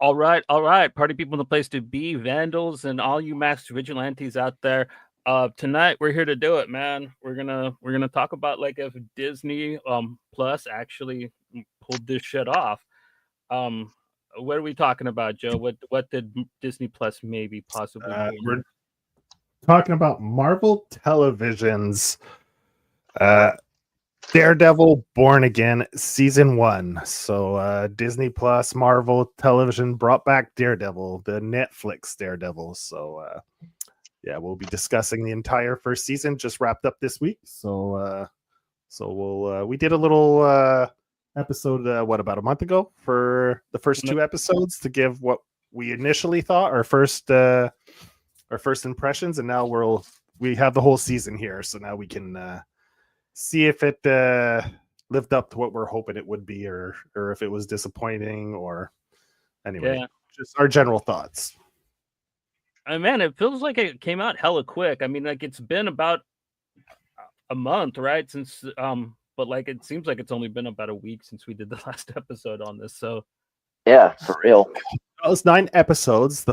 All right. Party people in the place to be, vandals, and all you masked vigilantes out there. Tonight we're here to do it, man. We're gonna talk about like if Disney Plus actually pulled this shit off. Um, what are we talking about, Joe? What did Disney Plus maybe possibly pull? We're talking about Marvel Television's uh, Daredevil Born Again Season 1. So Disney Plus Marvel Television brought back Daredevil, the Netflix Daredevil. So yeah, we'll be discussing the entire first season, just wrapped up this week. So we did a little episode about a month ago for the first two episodes to give what we initially thought our first impressions, and now we have the whole season here, so now we can see if it lived up to what we're hoping it would be, or if it was disappointing, or anyway, just our general thoughts. Man, it feels like it came out hella quick. I mean, like it's been about a month, right? Since but like it seems like it's only been about a week since we did the last episode on this. So yeah, for real. It was 9 episodes.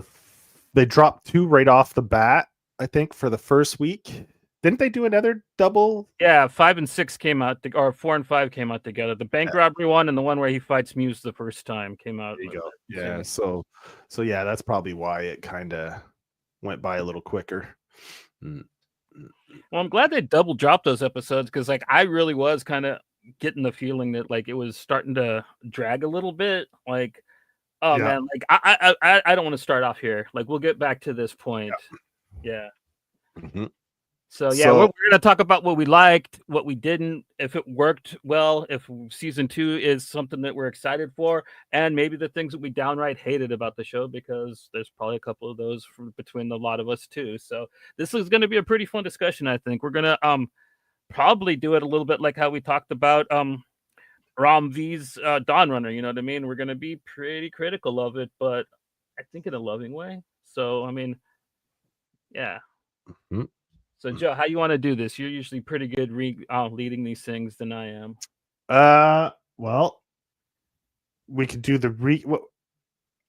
They dropped 2 right off the bat, I think, for the first week. Didn't they do another double? Yeah, 5 and 6 came out, or 4 and 5 came out together. The bank robbery one and the one where he fights Muse the first time came out. There you go. Yeah, so yeah, that's probably why it kind of went by a little quicker. Well, I'm glad they double dropped those episodes because, like, I really was kind of getting the feeling that like it was starting to drag a little bit. Like, oh man, like I don't want to start off here. Like, we'll get back to this point. Yeah. Mm-hmm. So we're going to talk about what we liked, what we didn't, if it worked well, if season 2 is something that we're excited for, and maybe the things that we downright hated about the show, because there's probably a couple of those between a lot of us too. So this is going to be a pretty fun discussion, I think. We're going to probably do it a little bit like how we talked about Ram V's Dawn Runner, you know what I mean? We're going to be pretty critical of it, but I think in a loving way. So, I mean, yeah. Mm-hmm. So, Joe, how you want to do this? You're usually pretty good leading these things than I am. Well, we could do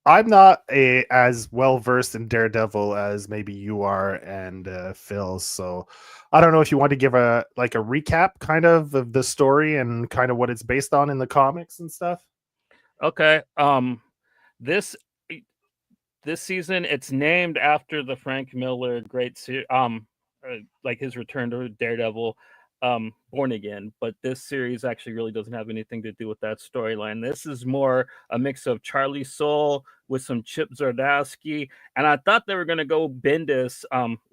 I'm not as well versed in Daredevil as maybe you are and Phil. So, I don't know if you want to give a recap kind of the story and kind of what it's based on in the comics and stuff. Okay. This season it's named after the Frank Miller great series. Like his return to Daredevil, Born Again, but this series actually really doesn't have anything to do with that storyline. This is more a mix of Charlie Soule with some Chip Zdarsky, and I thought they were going to go Bendis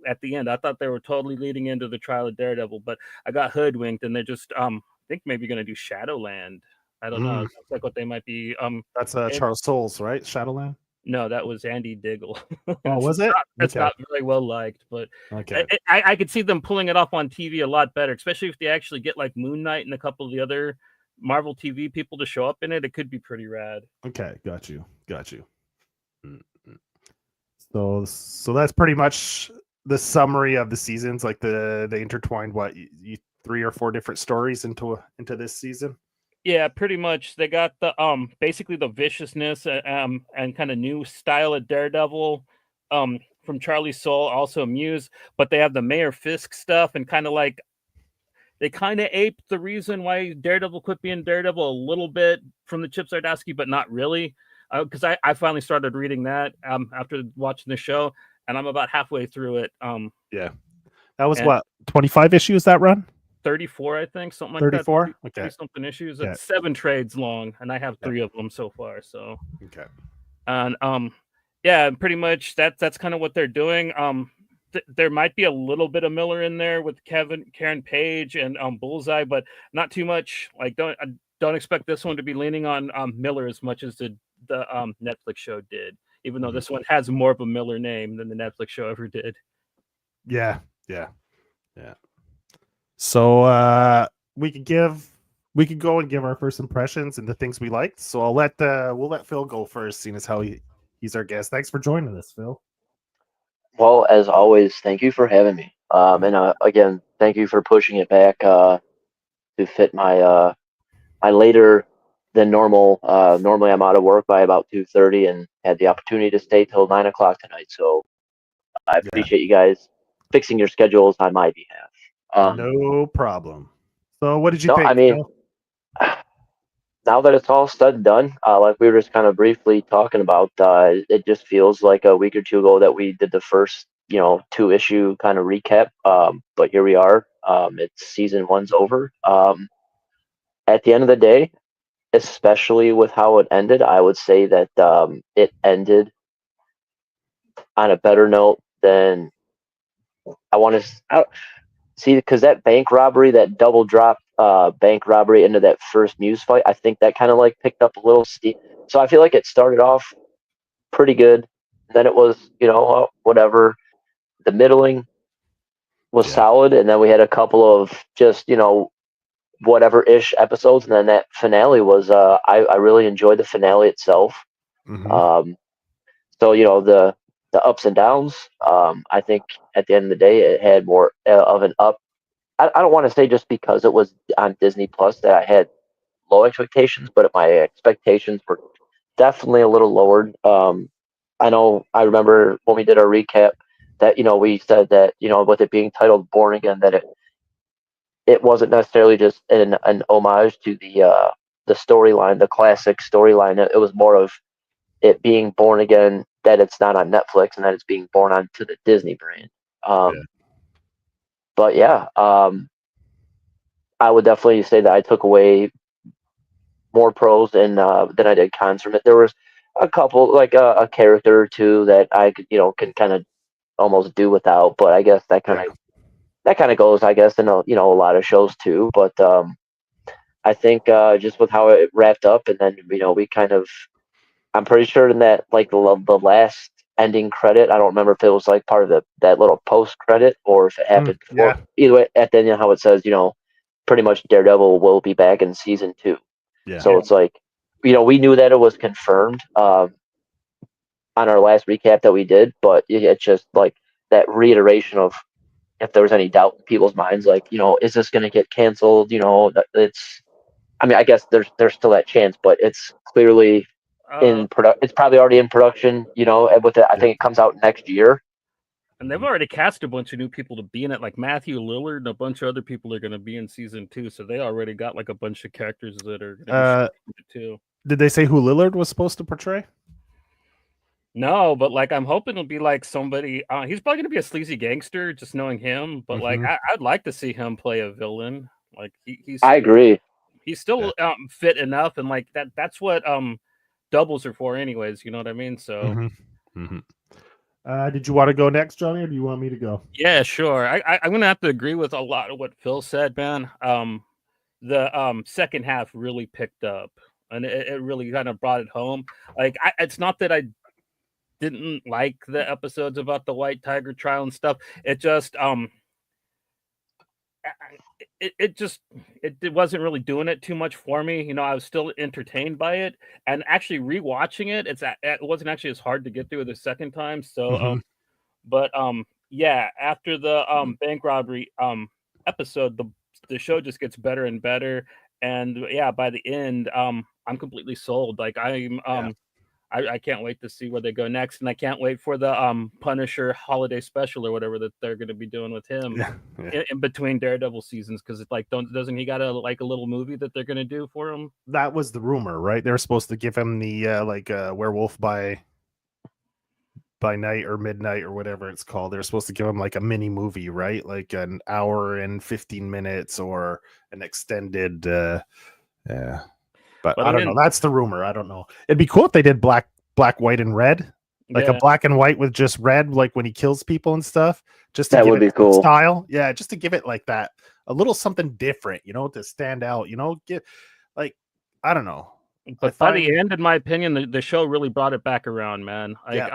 at the end. I thought they were totally leading into the trial of Daredevil, but I got hoodwinked, and they're just I think maybe going to do Shadowland. I don't know. It sounds like what they might be. That's Charles Soule's, right? Shadowland. No, that was Andy Diggle. Oh, was it? That's not very well liked, but okay. I could see them pulling it off on TV a lot better, especially if they actually get like Moon Knight and a couple of the other Marvel TV people to show up in it. It could be pretty rad. Okay, got you. So that's pretty much the summary of the seasons. Like they intertwined 3 or 4 different stories into this season. Yeah, pretty much. They got the basically the viciousness and kind of new style of Daredevil from Charlie Soule, also Muse, but they have the Mayor Fisk stuff and kind of like they kind of aped the reason why Daredevil quit being Daredevil a little bit from the Chip Zdarsky, but not really. Because I finally started reading that after watching the show, and I'm about halfway through it. Yeah, that was what 25 issues that run. 34, I think, something like 34? that. 34? Okay. Something issues. Yeah. It's 7 trades long, and I have 3 of them so far. So okay, and yeah, pretty much that's kind of what they're doing. There might be a little bit of Miller in there with Karen Page and Bullseye, but not too much. Like don't expect this one to be leaning on Miller as much as the Netflix show did. Even though this one has more of a Miller name than the Netflix show ever did. Yeah. So we could go and give our first impressions and the things we liked. So we'll let Phil go first, seeing as how he's our guest. Thanks for joining us, Phil. Well, as always, thank you for having me. And again, thank you for pushing it back to fit my my later than normal. Normally I'm out of work by about 2:30, and had the opportunity to stay till 9 o'clock tonight. So I Yeah, appreciate you guys fixing your schedules on my behalf. no problem. So, what did you No, I think, mean, Phil? now that it's all said and done, like we were just kind of briefly talking about, it just feels like a week or two ago that we did the first, 2 issue kind of recap. But here we are. It's season one's over. At the end of the day, especially with how it ended, I would say that it ended on a better note than I want to see, because that bank robbery, that double drop bank robbery into that first Muse fight, I think that kind of like picked up a little steam. So I feel like it started off pretty good. Then it was, whatever. The middling was Yeah. solid, and then we had a couple of just, whatever ish episodes, and then that finale was. I really enjoyed the finale itself. Mm-hmm. Um, so the ups and downs. I think at the end of the day, it had more of an up. I don't want to say just because it was on Disney Plus that I had low expectations, but my expectations were definitely a little lowered. I remember when we did our recap that we said that with it being titled Born Again, that it wasn't necessarily just an homage to the storyline, the classic storyline. It was more of it being born again, that it's not on Netflix and that it's being born onto the Disney brand. Yeah. But yeah, I would definitely say that I took away more pros than I did cons from it. There was a couple, like a character or two that I could, can kind of almost do without. But I guess Yeah. that kind of goes, I guess, in a lot of shows too. But I think just with how it wrapped up, and then we kind of, I'm pretty sure in that like the last ending credit, I don't remember if it was like part of that little post credit or if it happened before. Yeah. Either way, at the end, how it says, pretty much Daredevil will be back in season 2. Yeah. So it's like, we knew that it was confirmed on our last recap that we did, but it's just like that reiteration of if there was any doubt in people's minds, like, is this going to get canceled? I mean, I guess there's still that chance, but it's clearly Uh, it's probably already in production, and with it, I think it comes out next year. and they've already cast a bunch of new people to be in it, like Matthew Lillard and a bunch of other people are going to be in season 2. So they already got like a bunch of characters that are going to be shooting it too. Did they say who Lillard was supposed to portray? No, but like I'm hoping it'll be like somebody. He's probably gonna be a sleazy gangster, just knowing him. But like I'd like to see him play a villain. Like I agree. he's still fit enough, and like that's what doubles are for, anyways. You know what I mean? So Did you want to go next, Johnny, or do you want me to go? yeah, sure. I'm gonna have to agree with a lot of what Phil said, man. The second half really picked up, and it really kind of brought it home. Like it's not that I didn't like the episodes about the White Tiger trial and stuff. It just it wasn't really doing it too much for me. I was still entertained by it, and actually rewatching it, it wasn't actually as hard to get through the second time. So but yeah, after the bank robbery episode, the show just gets better and better. And yeah, by the end, I'm completely sold. Like I can't wait to see where they go next, and I can't wait for the Punisher holiday special or whatever that they're going to be doing with him in between Daredevil seasons. Because it's like, doesn't he got a little movie that they're going to do for him? That was the rumor, right? They were supposed to give him the werewolf by night or midnight or whatever it's called. They're supposed to give him like a mini movie, right? Like an hour and 15 minutes or an extended But I don't know. That's the rumor. I don't know. It'd be cool if they did black, white, and red, like a black and white with just red, like when he kills people and stuff. Just to That give would it be cool. style, yeah. Just to give it like that, a little something different, to stand out. Get like I don't know. But by the end, in my opinion, the show really brought it back around, man. Like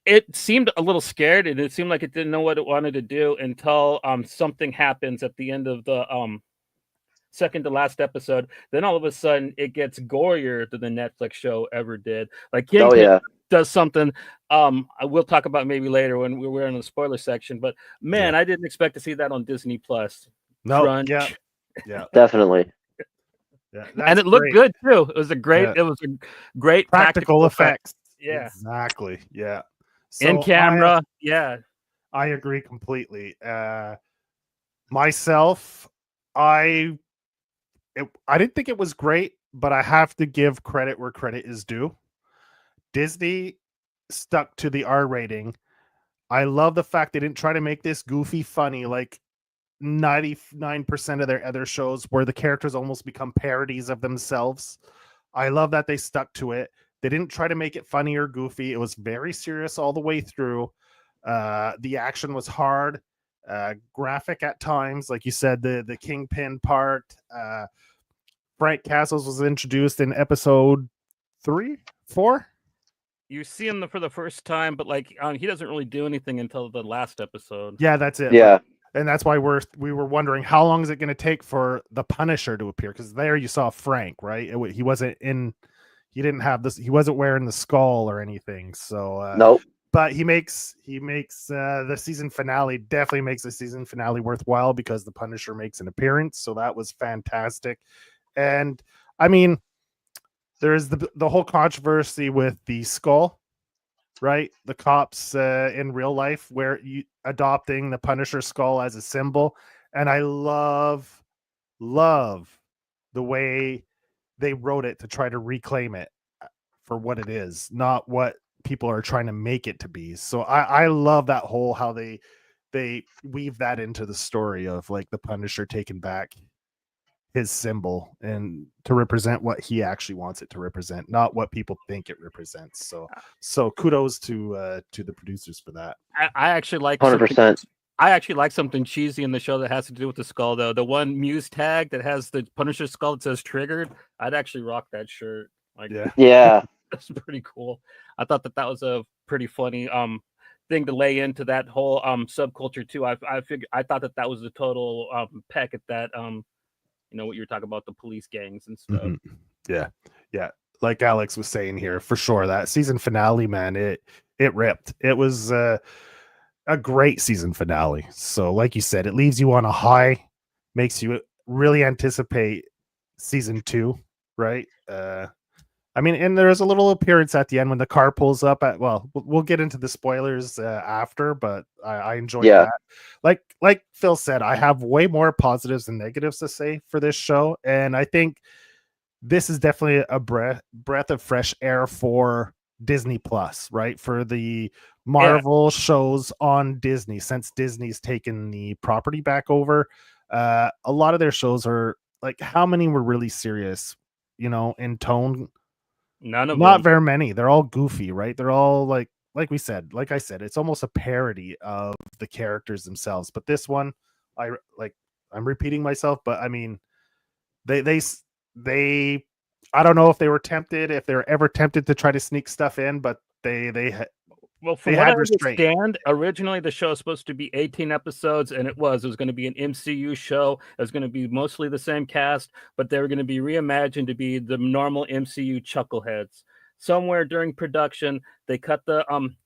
it seemed a little scared, and it seemed like it didn't know what it wanted to do until something happens at the end of the second to last episode. Then all of a sudden it gets gorier than the Netflix show ever did. Like Kingpin does something I will talk about maybe later when we're in the spoiler section, but man, I didn't expect to see that on Disney Plus. No, yeah, definitely. Yeah, and that's it looked great. good too. It was a great. Yeah. It was a great Practical effect. effects. Yeah, Exactly. Yeah. in So camera. Yeah, I agree completely. Myself, I I didn't think it was great, but I have to give credit where credit is due. Disney stuck to the R rating. I love the fact they didn't try to make this goofy funny like 99% of their other shows where the characters almost become parodies of themselves. I love that they stuck to it. They didn't try to make it funny or goofy. It was very serious all the way through. The action was hard, graphic at times, like you said, the Kingpin part. Frank Castles was introduced in episode 3, 4. you see him for the first time, but like he doesn't really do anything until the last episode. Yeah, that's it. Yeah. And that's why we were wondering how long is it going to take for the Punisher to appear? Because there you saw Frank, right? He wasn't in. He didn't have this. He wasn't wearing the skull or anything. So Nope. but he makes the season finale, definitely makes the season finale worthwhile because the Punisher makes an appearance. So that was fantastic. And I mean, there's the whole controversy with the skull, right? The cops in real life where you adopting the Punisher skull as a symbol. And I love the way they wrote it to try to reclaim it for what it is, not what people are trying to make it to be. So I love that whole how they weave that into the story of like the Punisher taking back his symbol and to represent what he actually wants it to represent, not what people think it represents. So kudos to the producers for that. I actually like 100%. I actually like something cheesy in the show that has to do with the skull, though. The one Muse tag that has the Punisher skull that says "triggered." I'd actually rock that shirt. Like, Yeah. that's pretty cool. I thought that was a pretty funny thing to lay into that whole subculture too. I thought that was a total peck at that what you were talking about, the police gangs and stuff. Mm-hmm. Yeah. Like Alex was saying here, for sure, that season finale, man, it ripped. It was a great season finale. So, like you said, it leaves you on a high, makes you really anticipate season 2, right? I mean, and there's a little appearance at the end when the car pulls up at, well, we'll get into the spoilers after, but I enjoyed Yeah. that. Like Phil said, I have way more positives than negatives to say for this show. And I think this is definitely a breath of fresh air for Disney Plus, right? For the Marvel shows on Disney, since Disney's taken the property back over. A lot of their shows are like, how many were really serious, in tone? None of Not them. very many. They're all goofy, right? They're all like I said, it's almost a parody of the characters themselves. But this one, I'm repeating myself, but I mean, they I don't know if they were ever tempted to try to sneak stuff in, but Well, from they what I had restraint. understand, originally the show was supposed to be 18 episodes, and it was going to be an MCU show. It was going to be mostly the same cast, but they were going to be reimagined to be the normal MCU chuckleheads. Somewhere during production, they cut the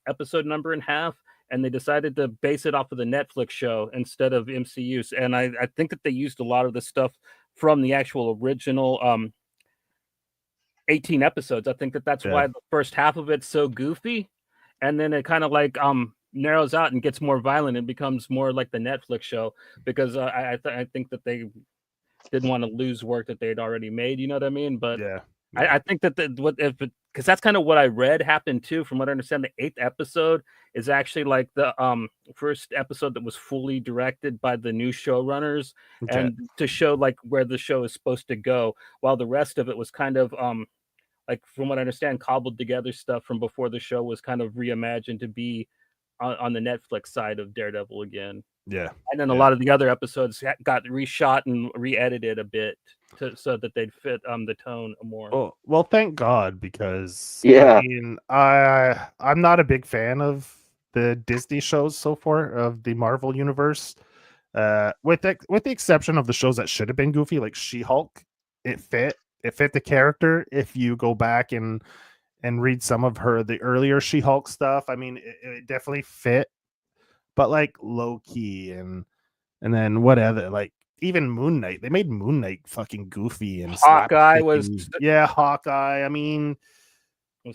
episode number in half, and they decided to base it off of the Netflix show instead of MCU. And I think that they used a lot of the stuff from the actual original 18 episodes. I think that that's why the first half of it's so goofy, and then it kind of like narrows out and gets more violent and becomes more like the Netflix show, because I think that they didn't want to lose work that they had already made, you know what I mean? But I think that because that's kind of what I read happened too. From what I understand, the 8th episode is actually like the first episode that was fully directed by the new showrunners, and to show like where the show is supposed to go, while the rest of it was kind of like, from what I understand, cobbled together stuff from before the show was kind of reimagined to be on the Netflix side of Daredevil again. Yeah. And then a lot of the other episodes got reshot and re-edited a bit so that they'd fit the tone more. Oh, well, thank God, because Yeah. I mean, I'm not a big fan of the Disney shows so far of the Marvel universe. With the exception of the shows that should have been goofy, like She-Hulk, it fit the character. If you go back and read some of the earlier She-Hulk stuff, I mean, it definitely fit. But like Loki and then what other, like even Moon Knight. They made Moon Knight fucking goofy and Hawkeye was Hawkeye. I mean,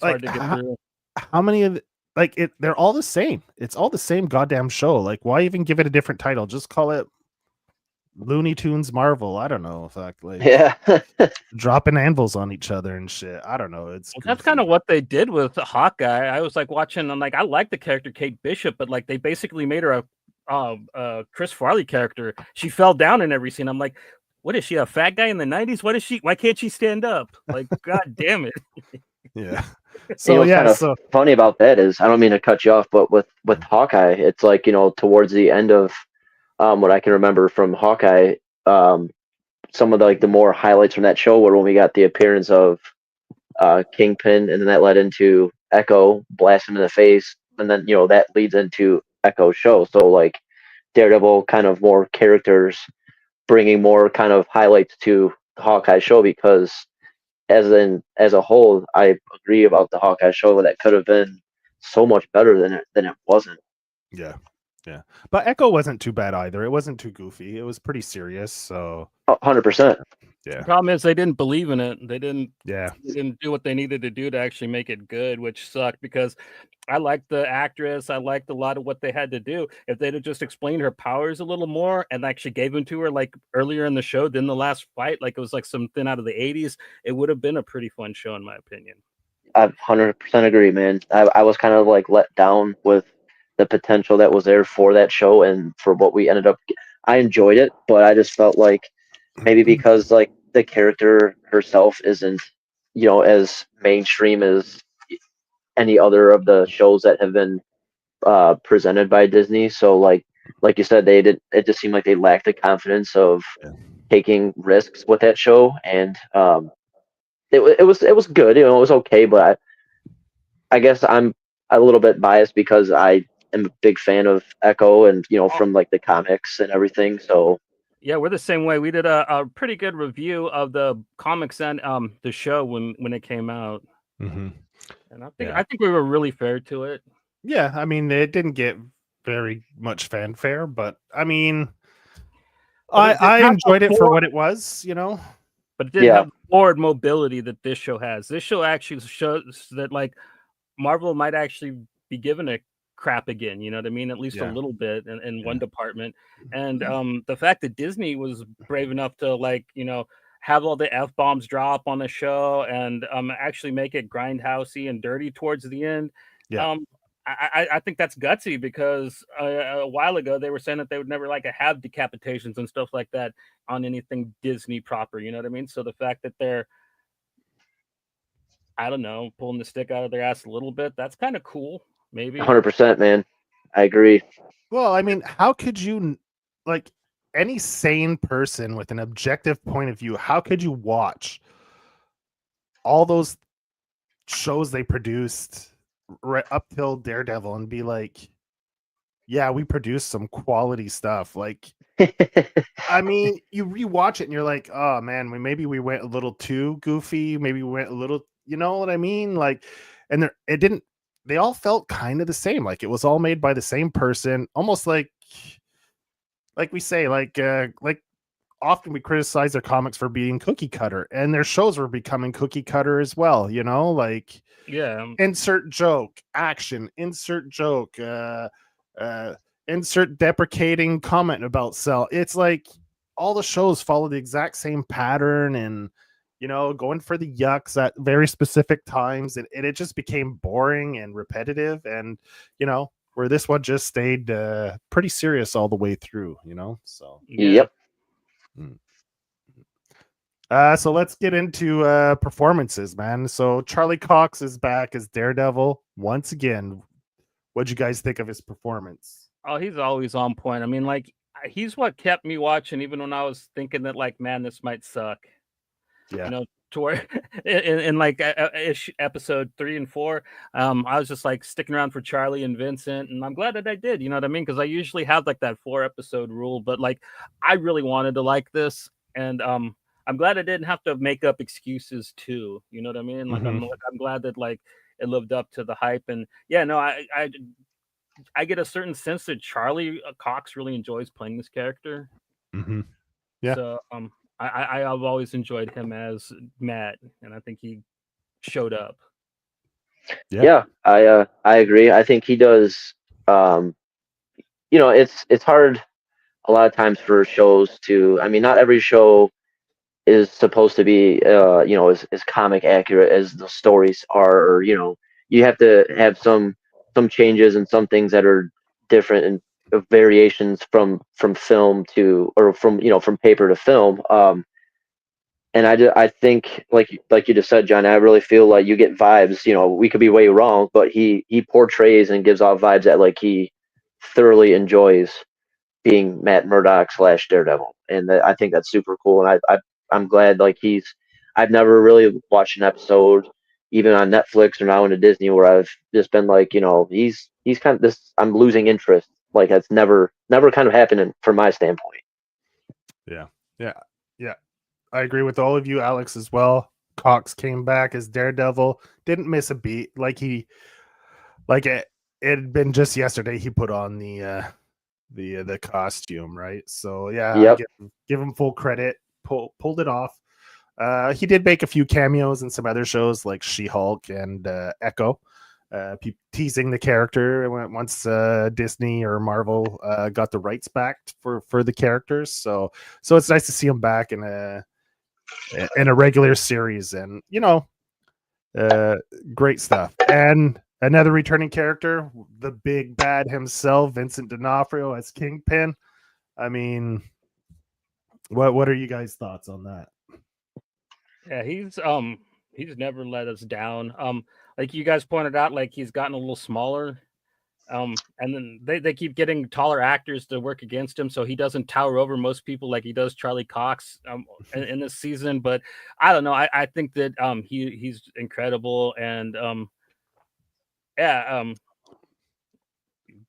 hard to get through. How many of like it? They're all the same. It's all the same goddamn show. Like, why even give it a different title? Just call it Looney Tunes Marvel. I don't know. Fuck, like dropping anvils on each other and shit. I don't know. It's that's kind of what they did with Hawkeye. I was like watching. I'm like, I like the character Kate Bishop, but like they basically made her a Chris Farley character. She fell down in every scene. I'm like, what is she, a fat guy in the 90s? What is she? Why can't she stand up? Like, god damn it. Yeah. So what's kind of funny about that is, I don't mean to cut you off, but with Hawkeye, it's like, towards the end of what I can remember from Hawkeye, some of the more highlights from that show were when we got the appearance of Kingpin, and then that led into Echo, blast him in the face, and then that leads into Echo's show. So like Daredevil, kind of more characters bringing more kind of highlights to the Hawkeye show, because as a whole, I agree about the Hawkeye show that could have been so much better than it wasn't. Yeah. But Echo wasn't too bad either. It wasn't too goofy. It was pretty serious. So 100%. Yeah. The problem is they didn't believe in it. They didn't do what they needed to do to actually make it good, which sucked, because I liked the actress. I liked a lot of what they had to do. If they'd have just explained her powers a little more and actually gave them to her like earlier in the show than the last fight, like it was like something out of the 80s, it would have been a pretty fun show in my opinion. I 100% agree, man. I was kind of like let down with the potential that was there for that show and for what we ended up. I enjoyed it, but I just felt like maybe because like the character herself isn't, as mainstream as any other of the shows that have been presented by Disney. So like you said, it just seemed like they lacked the confidence of taking risks with that show, and it was good. It was okay, but I guess I'm a little bit biased because I am a big fan of Echo, and from like the comics and everything. So yeah, we're the same way. We did a pretty good review of the comics and the show when it came out, and I think we were really fair to it. Yeah, I mean, it didn't get very much fanfare, but I mean, I enjoyed it for what it was, But it didn't have the forward mobility that this show has. This show actually shows that like Marvel might actually be given a crap again, you know what I mean? At least a little bit in one department. And the fact that Disney was brave enough to like, have all the F-bombs drop on the show and actually make it grindhousey and dirty towards the end. I think that's gutsy, because a while ago they were saying that they would never like have decapitations and stuff like that on anything Disney proper, you know what I mean? So the fact that they're, I don't know, pulling the stick out of their ass a little bit, that's kind of cool. Maybe 100%, man. I agree. Well, I mean, how could you, like, any sane person with an objective point of view, how could you watch all those shows they produced right up till Daredevil and be like, yeah, we produced some quality stuff? Like, I mean, you rewatch it and you're like, oh man, maybe we went a little too goofy. Maybe we went a little, you know what I mean? Like, and they all felt kind of the same. Like it was all made by the same person, almost like we say, like often we criticize their comics for being cookie cutter, and their shows were becoming cookie cutter as well, like insert joke, action, insert joke, insert deprecating comment about Cell. It's like all the shows follow the exact same pattern, and going for the yucks at very specific times, and it just became boring and repetitive, and where this one just stayed pretty serious all the way through, so yep. So let's get into performances, man. So Charlie Cox is back as Daredevil once again. What'd you guys think of his performance? Oh, he's always on point. I mean, like, he's what kept me watching even when I was thinking that, like, man, this might suck. Yeah. Toward in like episode 3 and 4, I was just like sticking around for Charlie and Vincent, and I'm glad that I did. You know what I mean? Because I usually have like that 4-episode rule, but like I really wanted to like this, and I'm glad I didn't have to make up excuses too. You know what I mean? Like I'm glad that like it lived up to the hype, and yeah, no, I get a certain sense that Charlie Cox really enjoys playing this character. Yeah. So I've always enjoyed him as Matt, and I think he showed up. Yeah. Yeah, I agree. I think he does. Um, it's hard a lot of times for shows to. I mean, not every show is supposed to be as comic accurate as the stories are, or you have to have some changes and some things that are different and variations from film to, or from paper to film. And I think, like you just said, John, I really feel like you get vibes. We could be way wrong, but he portrays and gives off vibes that like he thoroughly enjoys being Matt Murdock / Daredevil, and I think that's super cool. And I'm glad, like, I've never really watched an episode even on Netflix or now into Disney where I've just been like, he's kind of this. I'm losing interest. Like that's never kind of happened from my standpoint. Yeah. Yeah. Yeah. I agree with all of you, Alex, as well. Cox came back as Daredevil, didn't miss a beat. It had been just yesterday he put on the costume, right? So yeah, I Yep. give him full credit. Pulled it off. He did make a few cameos in some other shows like She-Hulk and Echo, teasing the character once Disney or Marvel got the rights back for the characters. So it's nice to see him back in a regular series, and great stuff. And another returning character, the big bad himself, Vincent D'Onofrio as Kingpin. I mean, what are you guys' thoughts on that? Yeah, he's never let us down. Like you guys pointed out, like he's gotten a little smaller. And then they keep getting taller actors to work against him, so he doesn't tower over most people like he does Charlie Cox in this season. But I don't know. I think that he's incredible, and yeah,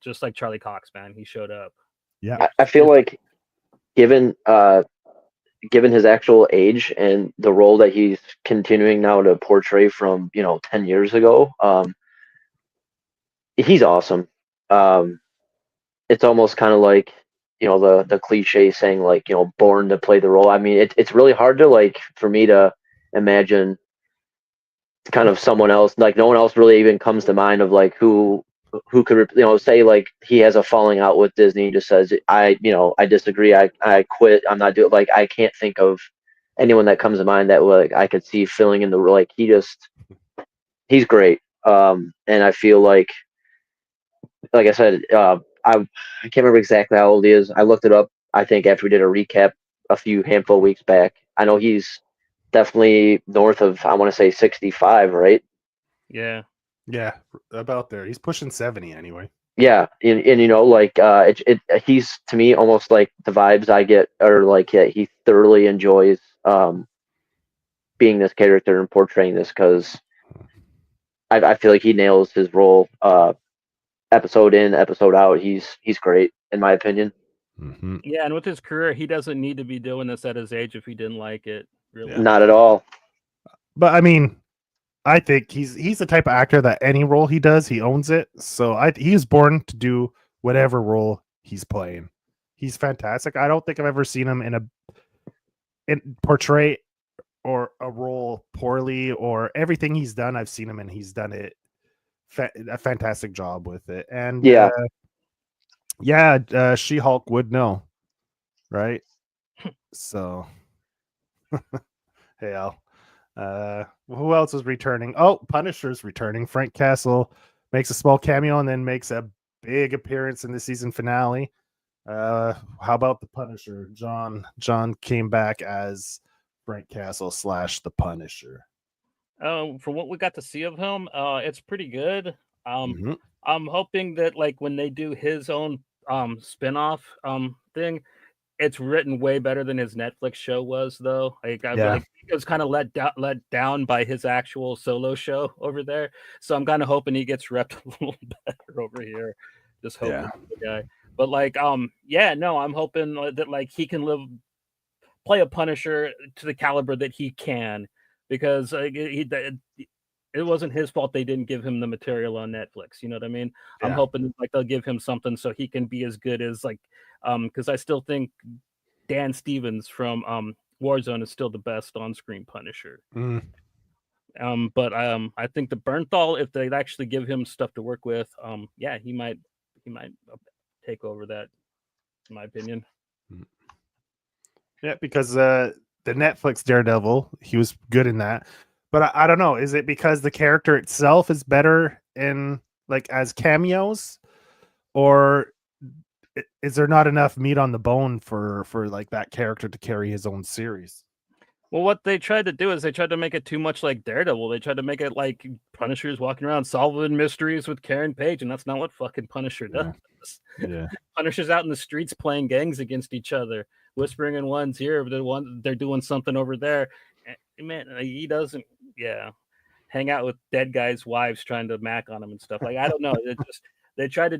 just like Charlie Cox, man, he showed up. Yeah, I feel like given his actual age and the role that he's continuing now to portray from 10 years ago, he's awesome. It's almost kind of like the cliche saying, like, born to play the role. I mean, it's really hard to, like, for me to imagine kind of someone else, like no one else really even comes to mind of like who could say like he has a falling out with Disney, just says I disagree, I quit, I'm not doing, like, I can't think of anyone that comes to mind that like I could see filling in the, like, he's great. And I feel like I said, I can't remember exactly how old he is. I looked it up, I think, after we did a recap a handful of weeks back. I know he's definitely north of, I want to say, 65, right? Yeah, yeah, about there. He's pushing 70 anyway. Yeah, and like he's, to me, almost like the vibes I get are like, yeah, he thoroughly enjoys being this character and portraying this, because I feel like he nails his role episode in, episode out. He's great in my opinion. Mm-hmm. yeah, and with his career, he doesn't need to be doing this at his age if he didn't like it. Really, Not at all. But I mean, I think he's the type of actor that any role he does, he owns it. So he's born to do whatever role he's playing. He's fantastic. I don't think I've ever seen him in portray or a role poorly, or everything he's done. I've seen him and he's done it a fantastic job with it. And Yeah. She-Hulk would know, right? So, hey Al. Who else is returning? Oh, Punisher's returning. Frank Castle makes a small cameo and then makes a big appearance in the season finale. How about the Punisher? John came back as Frank Castle / the Punisher. from what we got to see of him, it's pretty good. Mhm. I'm hoping that like when they do his own spinoff thing, it's written way better than his Netflix show was, though. Yeah. Like he was kind of let down by his actual solo show over there. So I'm kind of hoping he gets repped a little better over here. Just hoping Yeah. the guy. But like yeah, no, I'm hoping that like he can play a Punisher to the caliber that he can, because it wasn't his fault they didn't give him the material on Netflix. You know what I mean? I'm Yeah. hoping like they'll give him something so he can be as good as like because I still think Dan Stevens from Warzone is still the best on-screen Punisher. Mm. But I think the Bernthal, if they'd actually give him stuff to work with, yeah, he might take over that, in my opinion. Yeah, because the Netflix Daredevil, he was good in that. But I don't know. Is it because the character itself is better in like as cameos, or is there not enough meat on the bone for like that character to carry his own series? Well, what they tried to do is they tried to make it too much like Daredevil. They tried to make it like Punisher's walking around solving mysteries with Karen Page, and that's not what fucking Punisher does. Yeah. Punisher's out in the streets playing gangs against each other, whispering in one's ear, they're doing something over there. Man, he doesn't. Yeah, hang out with dead guys' wives trying to mac on him and stuff. Like I don't know. It just they try to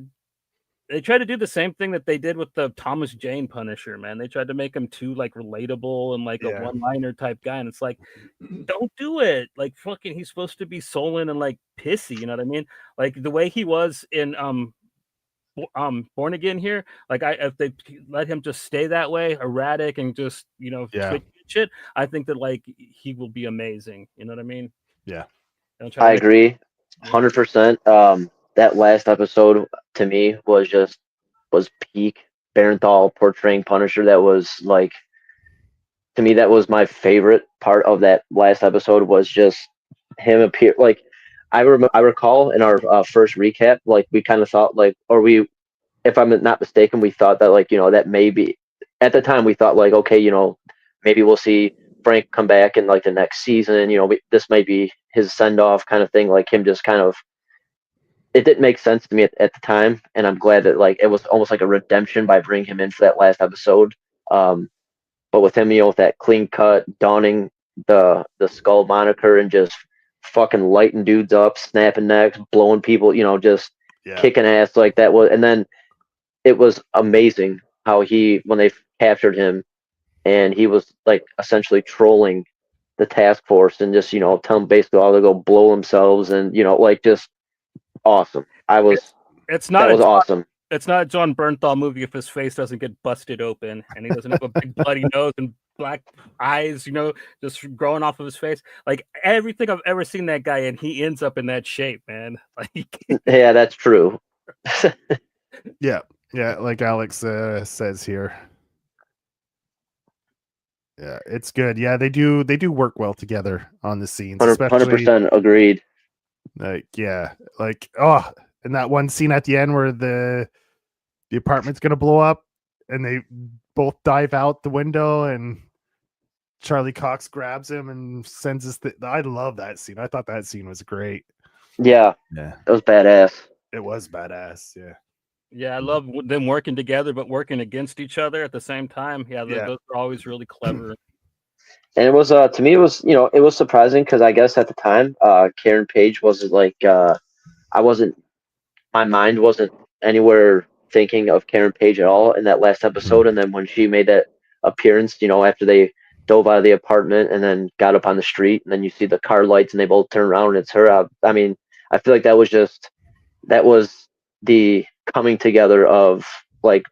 do the same thing that they did with the Thomas Jane Punisher, man. They tried to make him too like relatable and like a one-liner type guy, and it's like, don't do it. Like fucking, he's supposed to be sullen and like pissy. You know what I mean? Like the way he was in Born Again here. Like if they let him just stay that way, erratic and just twitch shit, I think that like he will be amazing. You know what I mean? Yeah. I agree, 100%. That last episode to me was peak Barenthal portraying Punisher. That was like, to me, that was my favorite part of that last episode, was just him appear. Like I recall in our first recap, like we kind of thought like, or we, if I'm not mistaken, we thought that like, that maybe at the time we thought like, okay, maybe we'll see Frank come back in like the next season. This might be his send off kind of thing, like him just kind of. It didn't make sense to me at the time, and I'm glad that like it was almost like a redemption by bringing him in for that last episode. But with him, with that clean cut, donning the skull moniker and just fucking lighting dudes up, snapping necks, blowing people, just kicking ass like that was. And then it was amazing how when they captured him, and he was like essentially trolling the task force and just tell them basically all to go blow themselves, and like just awesome. It's not that was awesome. It's not a John Bernthal movie if his face doesn't get busted open and he doesn't have a big bloody nose and black eyes, just growing off of his face. Like everything I've ever seen that guy in, he ends up in that shape, man. Like, yeah, that's true. Yeah, like Alex says here. Yeah, it's good. Yeah, they do work well together on the scenes. 100% agreed. Like, yeah, like in that one scene at the end where the apartment's gonna blow up and they both dive out the window and Charlie Cox grabs him and sends us. I love that scene. I thought that scene was great. Yeah, it was badass. It was badass. Yeah, I love them working together but working against each other at the same time. Yeah, those are always really clever. And it was to me, it was surprising because I guess at the time Karen Page wasn't like my mind wasn't anywhere thinking of Karen Page at all in that last episode. And then when she made that appearance, after they dove out of the apartment and then got up on the street, and then you see the car lights and they both turn around and it's her. I mean, I feel like that was the coming together of like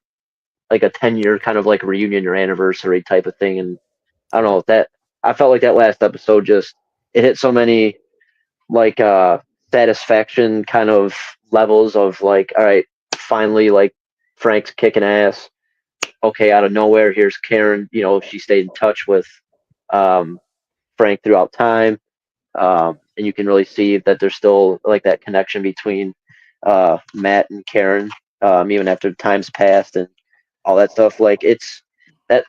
a 10-year kind of like reunion or anniversary type of thing. And I don't know, that I felt like that last episode it hit so many like satisfaction kind of levels of like, all right, finally, like Frank's kicking ass. Okay, out of nowhere, here's Karen. She stayed in touch with Frank throughout time, and you can really see that there's still like that connection between Matt and Karen, even after time's passed and all that stuff. Like it's that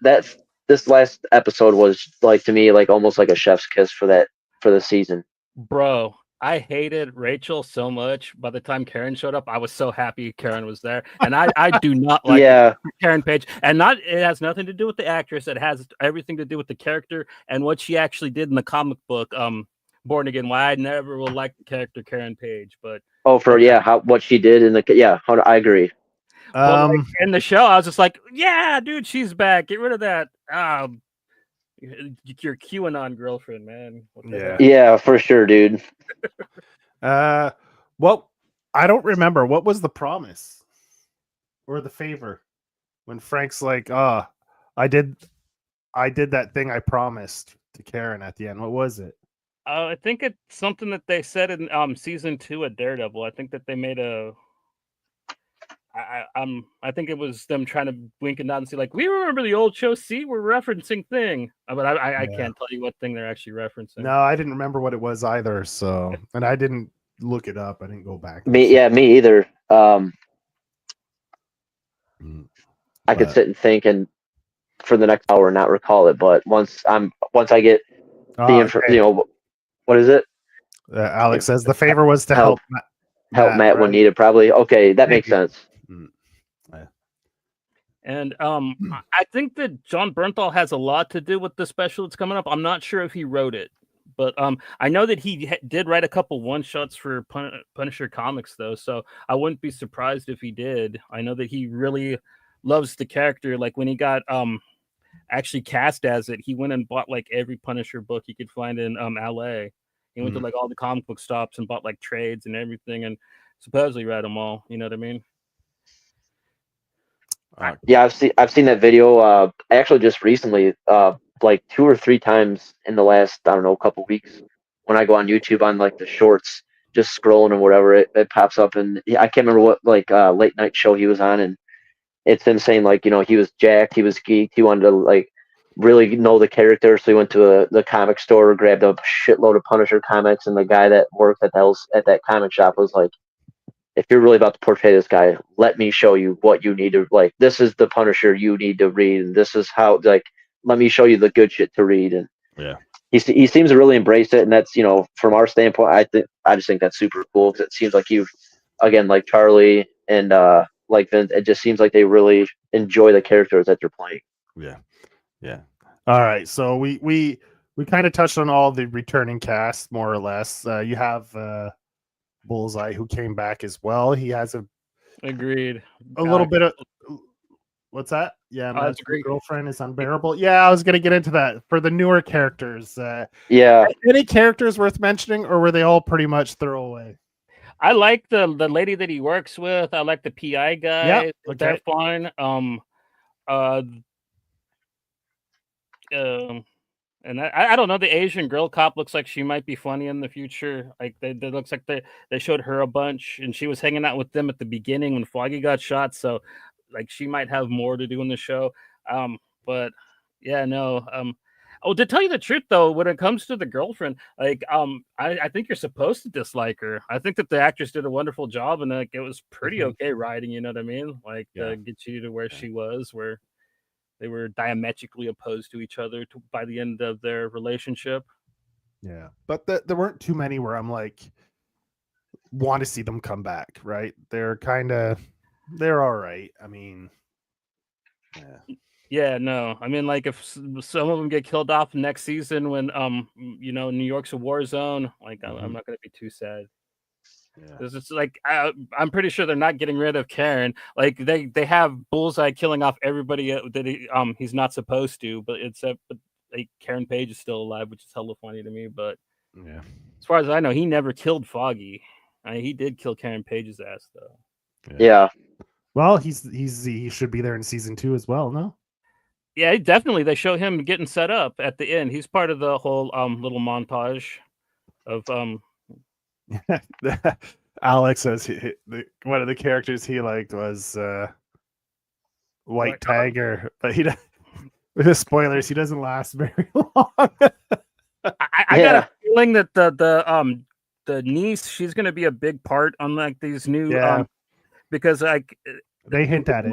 this last episode was like, to me, like almost like a chef's kiss for the season. Bro, I hated Rachel so much. By the time Karen showed up, I was so happy Karen was there. And I do not like Karen Page. And it has nothing to do with the actress. It has everything to do with the character and what she actually did in the comic book, Born Again. Why I never will like the character Karen Page. But what she did in I agree. But like, in the show, I was just like, yeah, dude, she's back. Get rid of that. Your QAnon girlfriend, man. Yeah, for sure, dude. Well, I don't remember. What was the promise or the favor when Frank's like, I did that thing I promised to Karen at the end. What was it? I think it's something that they said in season 2 of Daredevil. I think that they made a. I think it was them trying to wink and nod and see like we remember the old show. See, we're referencing thing, but I Yeah. can't tell you what thing they're actually referencing. No, I didn't remember what it was either. So, and I didn't look it up. I didn't go back. Me either. I could But- sit and think and for the next hour not recall it, but once I get the info, okay. you know, what is it? Alex says the favor was to help Matt when right? needed. Probably okay. That makes Maybe. sense. And I think that John Bernthal has a lot to do with the special that's coming up. I'm not sure if he wrote it, but I know that he did write a couple one shots for Punisher comics though, so I wouldn't be surprised if he did. I know that he really loves the character. Like when he got actually cast as it, he went and bought like every Punisher book he could find in LA. He went to like all the comic book stops and bought like trades and everything, and supposedly read them all. You know what I mean? Yeah, I've seen that video. Actually, just recently, like 2 or 3 times in the last I don't know couple weeks. When I go on YouTube on like the shorts, just scrolling or whatever, it pops up, and I can't remember what like late night show he was on, and it's him saying like he was jacked, he was geeked, he wanted to like really know the character, so he went to the comic store, grabbed a shitload of Punisher comics, and the guy that worked at that comic shop was like, if you're really about to portray this guy, let me show you what you need to like. This is the Punisher you need to read, and this is how like. Let me show you the good shit to read, and he seems to really embrace it, and that's from our standpoint, I just think that's super cool because it seems like you've again like Charlie and like Vince, it just seems like they really enjoy the characters that they're playing. Yeah. All right, so we kind of touched on all the returning cast more or less. You have Bullseye who came back as well. He has Agreed. a little bit of what's that? Yeah, my girlfriend is unbearable. Yeah, I was gonna get into that for the newer characters. Any characters worth mentioning, or were they all pretty much throwaway? I like the lady that he works with. I like the PI guy. Yeah, okay. They're fine. And I don't know. The Asian girl cop looks like she might be funny in the future. Like they looks like they showed her a bunch, and she was hanging out with them at the beginning when Foggy got shot. So, like, she might have more to do in the show. But yeah, no. Oh, to tell you the truth, though, when it comes to the girlfriend, like, I think you're supposed to dislike her. I think that the actress did a wonderful job, and like it was pretty okay writing. You know what I mean? Like, get you to where she was, where they were diametrically opposed to each other by the end of their relationship. Yeah, but there weren't too many where I'm like, want to see them come back, right? They're all right. I mean, yeah, no. I mean, like if some of them get killed off next season when New York's a war zone, like I'm not gonna be too sad. Because it's like I'm pretty sure they're not getting rid of Karen. Like they have Bullseye killing off everybody that he's not supposed to, but like Karen Page is still alive, which is hella funny to me. But as far as I know, he never killed Foggy. He did kill Karen Page's ass though. Yeah. Well, he should be there in season 2 as well. No. Yeah, definitely. They show him getting set up at the end. He's part of the whole little montage of Alex says one of the characters he liked was White Tiger, but with the spoilers, he doesn't last very long. I got a feeling that the niece, she's going to be a big part on like these new because like they hint at it.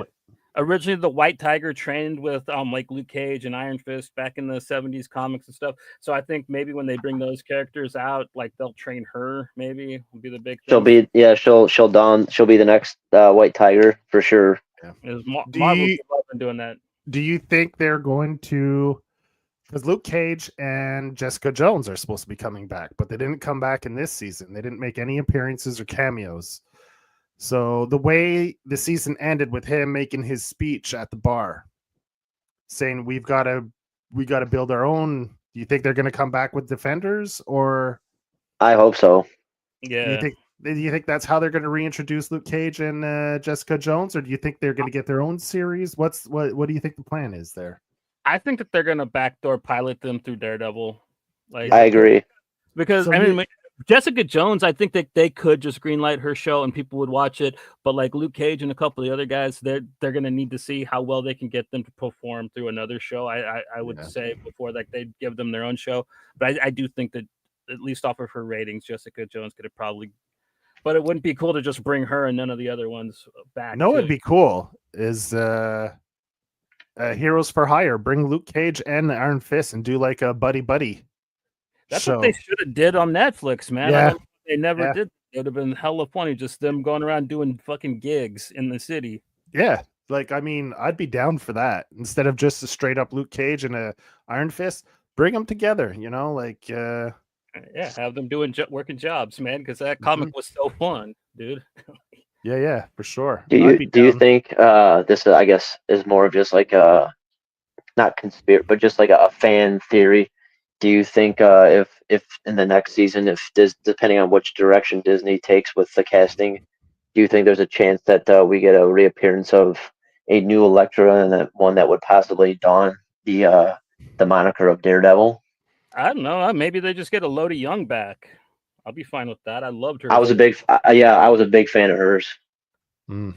Originally, the White Tiger trained with like Luke Cage and Iron Fist back in the 70s comics and stuff. So I think maybe when they bring those characters out, like they'll train her. Maybe will be the big thing. She'll be the next White Tiger for sure. Yeah. Marvel's been doing that. Do you think they're going to? Because Luke Cage and Jessica Jones are supposed to be coming back, but they didn't come back in this season. They didn't make any appearances or cameos. So the way the season ended with him making his speech at the bar, saying we got to build our own. Do you think they're going to come back with Defenders, or? I hope so. Yeah. Do you think that's how they're going to reintroduce Luke Cage and Jessica Jones, or do you think they're going to get their own series? What do you think the plan is there? I think that they're gonna backdoor pilot them through Daredevil. Like, I agree. because So I you- mean, Jessica Jones, I think that they could just greenlight her show and people would watch it. But like Luke Cage and a couple of the other guys, they're gonna need to see how well they can get them to perform through another show. I would Yeah. say before like they give them their own show. But I do think that at least off of her ratings, Jessica Jones could have probably. But it wouldn't be cool to just bring her and none of the other ones back. know too. what'd be cool is Heroes for Hire. Bring Luke Cage and Iron Fist and do like a buddy That's show. what they should have did on Netflix, man. I Yeah. don't know if they never Yeah. did. It would have been hella funny, just them going around doing fucking gigs in the city. Yeah. Like, I mean, I'd be down for that instead of just a straight up Luke Cage and a Iron Fist. Bring them together, like Yeah, have them doing working jobs, man, because that comic was so fun, dude. yeah, for sure. Do I'd be you down. think this I guess is more of just like a not conspiracy, but just like a fan theory? Do you think if in the next season, if this depending on which direction Disney takes with the casting, do you think there's a chance that we get a reappearance of a new Elektra and one that would possibly don the moniker of Daredevil? I don't know. Maybe they just get a load of Young back. I'll be fine with that. I loved her. I was a big fan of hers. Mm.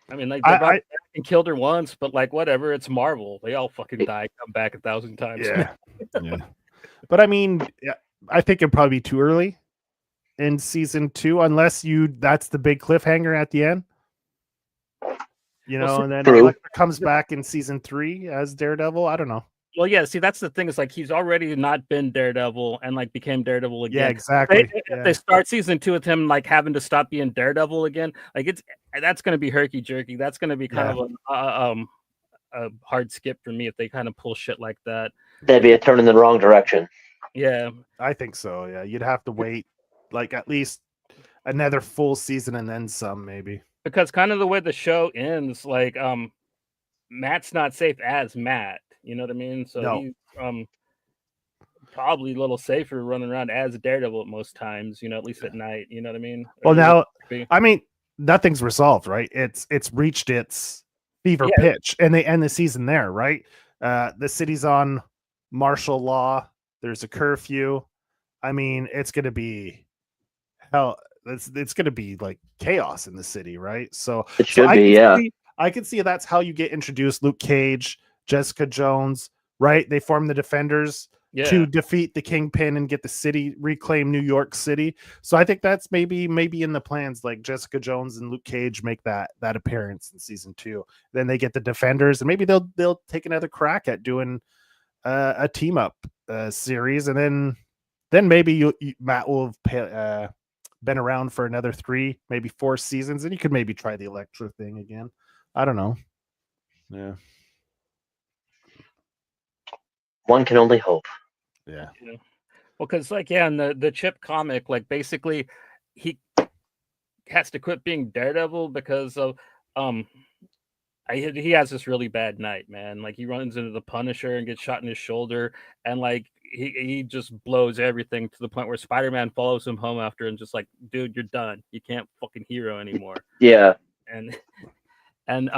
I mean, like they brought her back and killed her once, but like whatever. It's Marvel. They all fucking die, come back 1,000 times. Yeah. Yeah. But I mean, I think it'd probably be too early in season 2, unless that's the big cliffhanger at the end. And then Elektra comes back in season 3 as Daredevil. I don't know. Well, yeah. See, that's the thing. Is like he's already not been Daredevil and like became Daredevil again. Yeah, exactly. If they start season 2 with him like having to stop being Daredevil again, like that's going to be herky jerky. That's going to be kind of a hard skip for me if they kind of pull shit like that. That'd be a turn in the wrong direction. Yeah, I think so. Yeah, you'd have to wait like at least another full season and then some, maybe. Because kind of the way the show ends, like Matt's not safe as Matt. You know what I mean? So he's probably a little safer running around as Daredevil at most times. At least at night. You know what I mean? Well, now I mean nothing's resolved, right? It's reached its fever pitch, and they end the season there, right? The city's on martial law. There's a curfew. I mean, it's going to be hell. It's going to be like chaos in the city, right? So it should be, yeah. I can see that's how you get introduced. Luke Cage, Jessica Jones, right? They form the Defenders to defeat the Kingpin and get the city, reclaim New York City. So I think that's maybe in the plans. Like Jessica Jones and Luke Cage make that appearance in season 2. Then they get the Defenders, and maybe they'll take another crack at doing a team up series, and then maybe Matt will have been around for another 3, maybe 4 seasons, and you could maybe try the Elektra thing again. I don't know. Yeah. One can only hope. Yeah. Well, because in the Chip comic, like basically he has to quit being Daredevil because of he has this really bad night, man. Like he runs into the Punisher and gets shot in his shoulder, and like he just blows everything to the point where Spider-Man follows him home after and just like, dude, you're done. You can't fucking hero anymore. Yeah. And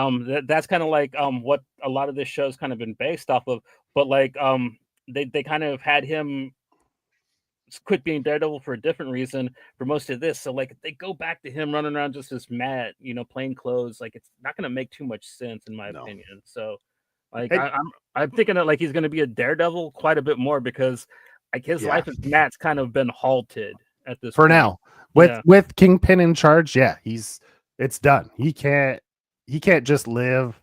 that's kind of like what a lot of this show's kind of been based off of. But like they kind of had him quit being Daredevil for a different reason for most of this. So like they go back to him running around just as Matt, plain clothes. Like it's not going to make too much sense in my opinion. So like I'm thinking that like he's going to be a Daredevil quite a bit more because like his life as Matt's kind of been halted at this for point. now. With Kingpin in charge, it's done. He can't just live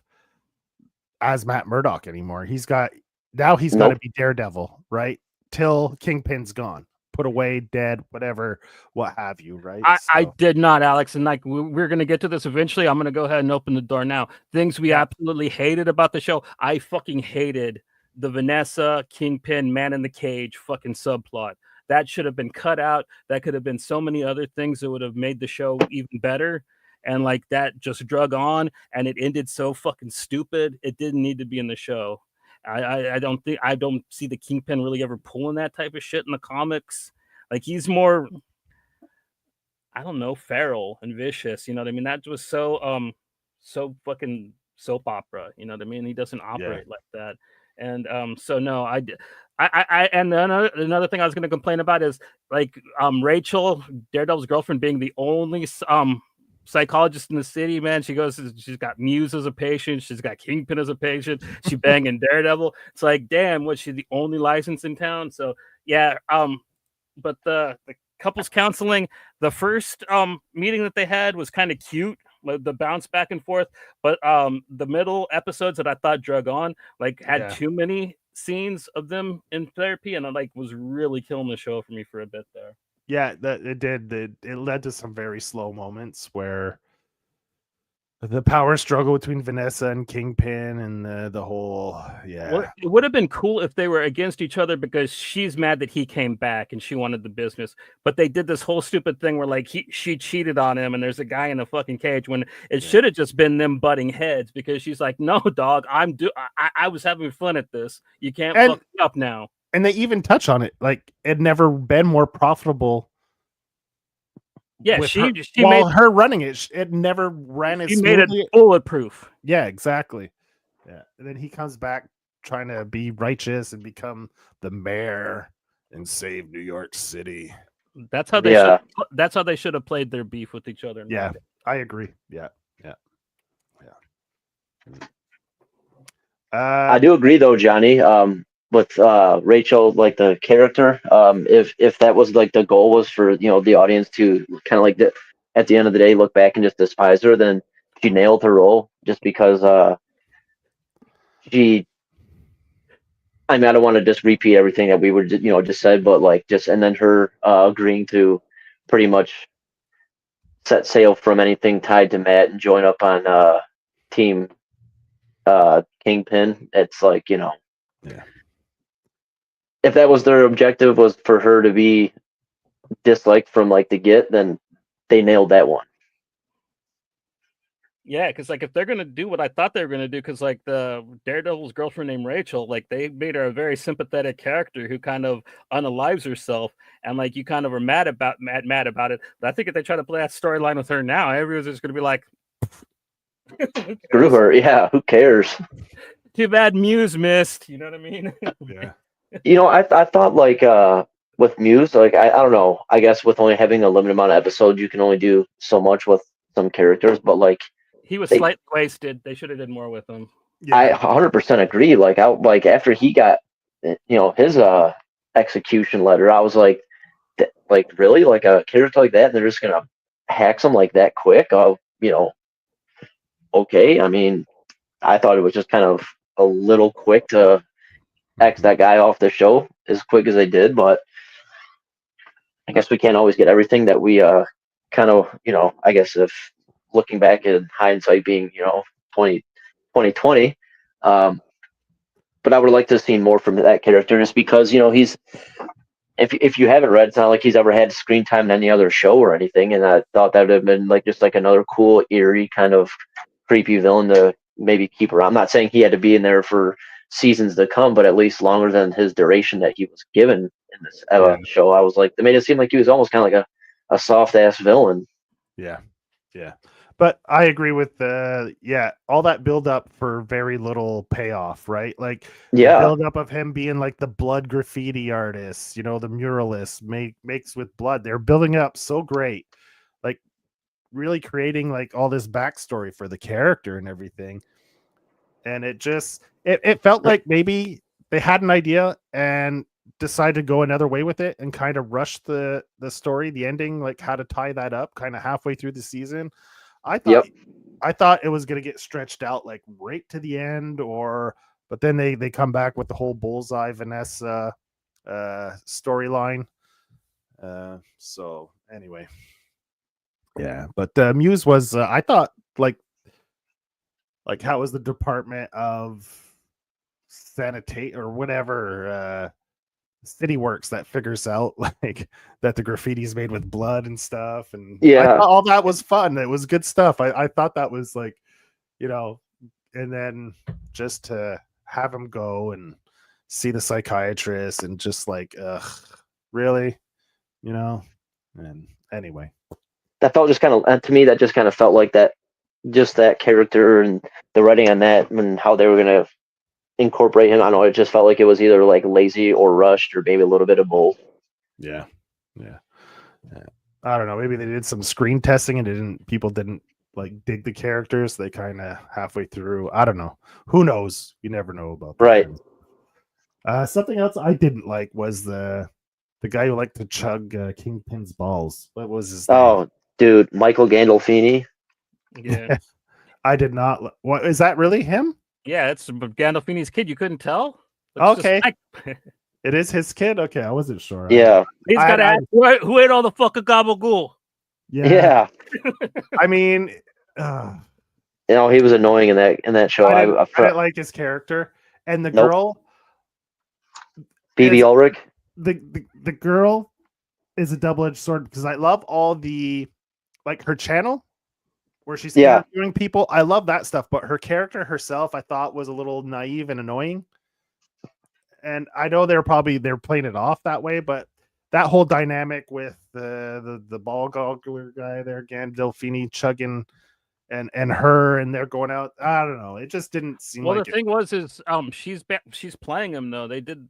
as Matt Murdock anymore. He's got to be Daredevil, right? Till Kingpin's gone, put away, dead, whatever, what have you, right? I did not, Alex, and like we're gonna get to this eventually. I'm gonna go ahead and open the door now. Things we absolutely hated about the show. I fucking hated the Vanessa Kingpin Man in the Cage fucking subplot. That should have been cut out. That could have been so many other things that would have made the show even better. And like that just drug on and it ended so fucking stupid. It didn't need to be in the show. I don't see the Kingpin really ever pulling that type of shit in the comics. Like he's more, I don't know, feral and vicious. You know what I mean? That was so fucking soap opera. You know what I mean? He doesn't operate like that. And so no, and another thing I was going to complain about is like Rachel, Daredevil's girlfriend, being the only psychologist in the city. Man, she's got Muse as a patient, she's got Kingpin as a patient, she banging Daredevil. It's like, damn, was she the only license in town? So yeah, but the couples counseling, the first meeting that they had was kind of cute, like the bounce back and forth, but the middle episodes that I thought drug on, like had too many scenes of them in therapy, and I like was really killing the show for me for a bit there. Yeah, that it did. It led to some very slow moments where the power struggle between Vanessa and Kingpin and the whole Well, it would have been cool if they were against each other because she's mad that he came back and she wanted the business. But they did this whole stupid thing where like she cheated on him and there's a guy in a fucking cage when it should have just been them butting heads because she's like, no, dog, I was having fun at this. You can't fuck me up now. And they even touch on it. Like it never been more profitable. Yeah, while her running it, it never ran as smoothly. Made it bulletproof. Yeah, exactly. Yeah, and then he comes back trying to be righteous and become the mayor and save New York City. That's how they that's how they should have played their beef with each other. Yeah, I agree. Yeah. I do agree though, Johnny. With Rachel, like the character, if that was like the goal was for the audience to kind of like at the end of the day look back and just despise her, then she nailed her role. Just because she, I mean, I don't want to just repeat everything that we were just said, but like and then her agreeing to pretty much set sail from anything tied to Matt and join up on team Kingpin. It's like if that was their objective, was for her to be disliked from like the get, then they nailed that one. Yeah, because like if they're gonna do what I thought they were gonna do, because like the Daredevil's girlfriend named Rachel, like they made her a very sympathetic character who kind of unalives herself, and like you kind of were mad about it. But I think if they try to play that storyline with her now, everyone's just gonna be like, screw her. Yeah, who cares? Too bad Muse missed. You know what I mean? Yeah. I thought like with Muse, like I don't know. I guess with only having a limited amount of episodes, you can only do so much with some characters. But like he was slightly wasted. They should have did more with him. Yeah. I 100% agree. Like after he got his execution letter, I was like really, like a character like that, they're just gonna hack some like that quick. Okay. I mean, I thought it was just kind of a little quick to X that guy off the show as quick as they did, but I guess we can't always get everything that we kind of I guess if looking back in hindsight being 2020, but I would like to have seen more from that character just because he's if you haven't read, it's not like he's ever had screen time in any other show or anything, and I thought that would have been like just like another cool, eerie kind of creepy villain to maybe keep around. I'm not saying he had to be in there for seasons to come, but at least longer than his duration that he was given in this show. I was like, they made it seem like he was almost kind of like a soft ass villain. Yeah. But I agree with all that build up for very little payoff, right? Like the build up of him being like the blood graffiti artist, the muralist makes with blood. They're building up so great, like really creating like all this backstory for the character and everything. And it just it felt like maybe they had an idea and decided to go another way with it and kind of rush the story, the ending, like how to tie that up kind of halfway through the season. I thought it was going to get stretched out like right to the end, but then they come back with the whole Bullseye Vanessa storyline. So anyway, but Muse was I thought like how was the Department of Sanitate or whatever City Works that figures out like that the graffiti is made with blood and stuff, and I thought all that was fun. It was good stuff. I thought that was like and then just to have him go and see the psychiatrist and just like really and anyway, that felt just kind of to me, that just kind of felt like that, just that character and the writing on that and how they were gonna incorporate him. I don't know. It just felt like it was either like lazy or rushed, or maybe a little bit of both. Yeah. I don't know. Maybe they did some screen testing and people didn't like dig the characters. They kind of halfway through. I don't know. Who knows? You never know about that. Right. Something else I didn't like was the guy who liked to chug Kingpin's balls. What was his name? Oh, dude, Michael Gandolfini. Yeah. I did not. What is that? Really him? Yeah, it's Gandolfini's kid. You couldn't tell? It's Okay. just It is his kid. Okay, I wasn't sure. Yeah. he's got to ask who ate all the fucking gabagool. Yeah. I mean, You know, he was annoying in that show. I didn't like his character, and the girl, Phoebe Ulrich. The girl is a double-edged sword because I love all the like her channel where she's interviewing people. I love that stuff, but her character herself I thought was a little naive and annoying. And I know they're playing it off that way, but that whole dynamic with the ball goggler guy there, Gandolfini chugging and her, and they're going out. I don't know. It just didn't seem. Well, the thing was, she's playing him though. They did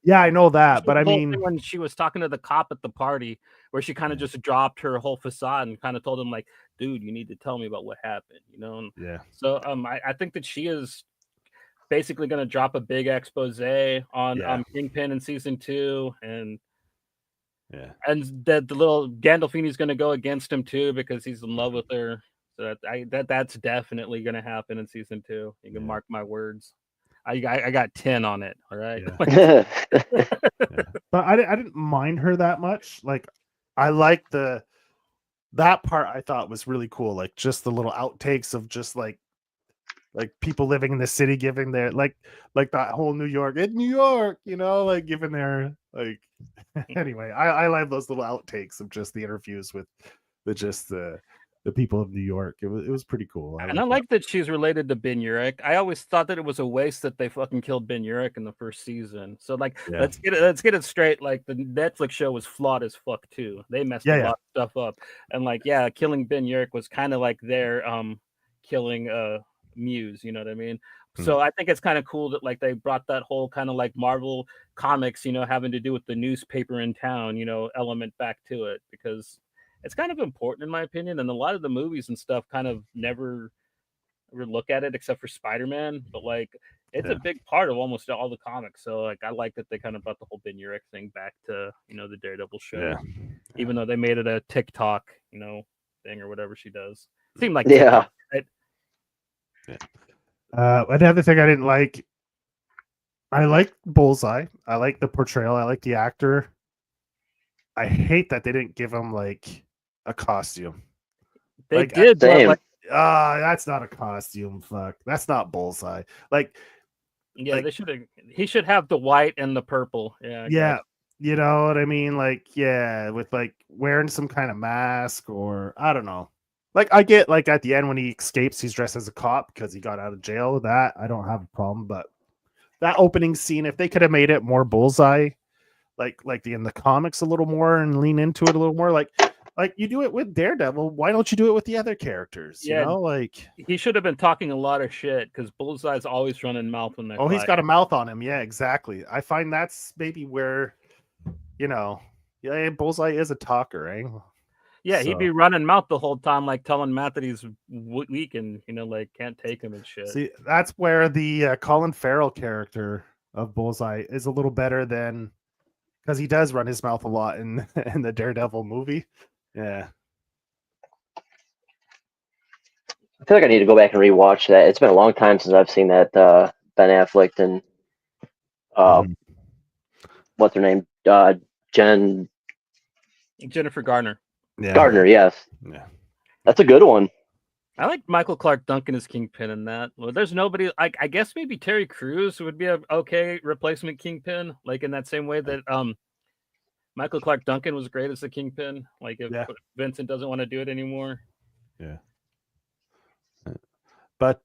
Yeah, I know that, but I mean, when she was talking to the cop at the party, where she kind of just dropped her whole facade and kind of told him like, "Dude, you need to tell me about what happened," you know. And yeah. So I think that she is basically going to drop a big expose on Kingpin in season 2, and that the little Gandolfini's going to go against him too because he's in love with her. So that's definitely going to happen in season 2. You can mark my words. I got 10 on it. All right. Yeah. But I didn't mind her that much. Like I like that part. I thought was really cool. Like just the little outtakes of just like people living in the city giving their like that whole New York, you know, like giving their like. Anyway, I love those little outtakes of just the interviews with the people of New York. It was pretty cool. I like that she's related to Ben Urich. I always thought that it was a waste that they fucking killed Ben Urich in the first season. So like, let's get it straight. Like the Netflix show was flawed as fuck too. They messed a lot of stuff up. And like, killing Ben Urich was kind of like their killing Muse. You know what I mean? So I think it's kind of cool that like they brought that whole kind of like Marvel comics, you know, having to do with the newspaper in town, you know, element back to it, because it's kind of important in my opinion. And a lot of the movies and stuff kind of never look at it except for Spider-Man, but like it's a big part of almost all the comics. So like I like that they kind of brought the whole Ben Urich thing back to, you know, the Daredevil show, even though they made it a TikTok, you know, thing or whatever she does. It seemed like TikTok, right? Another thing I didn't like, I like Bullseye. I like the portrayal. I like the actor. I hate that they didn't give him like a costume. They did, but like, that's not a costume. Fuck, that's not Bullseye. Like, they should have. He should have the white and the purple. Yeah. You know what I mean? Like, with like wearing some kind of mask or I don't know. Like I get like at the end when he escapes, he's dressed as a cop because he got out of jail. That I don't have a problem, but that opening scene, if they could have made it more Bullseye, like in the comics a little more and lean into it a little more, like you do it with Daredevil, why don't you do it with the other characters? You know, like he should have been talking a lot of shit because Bullseye's always running mouth when they're he's got a mouth on him. Yeah, exactly. I find that's maybe where, you know, Bullseye is a talker, eh? Yeah, he'd be running mouth the whole time, like telling Matt that he's weak and, you know, like can't take him and shit. See, that's where the Colin Farrell character of Bullseye is a little better than, because he does run his mouth a lot in the Daredevil movie. Yeah. I feel like I need to go back and rewatch that. It's been a long time since I've seen that Ben Affleck and what's her name? Jennifer Garner. Yeah. Gardner, yes. Yeah. That's a good one. I like Michael Clark Duncan as Kingpin in that. Well, there's nobody, like, I guess maybe Terry Crews would be an okay replacement Kingpin, like in that same way that Michael Clark Duncan was great as the Kingpin. Like if Vincent doesn't want to do it anymore. Yeah. But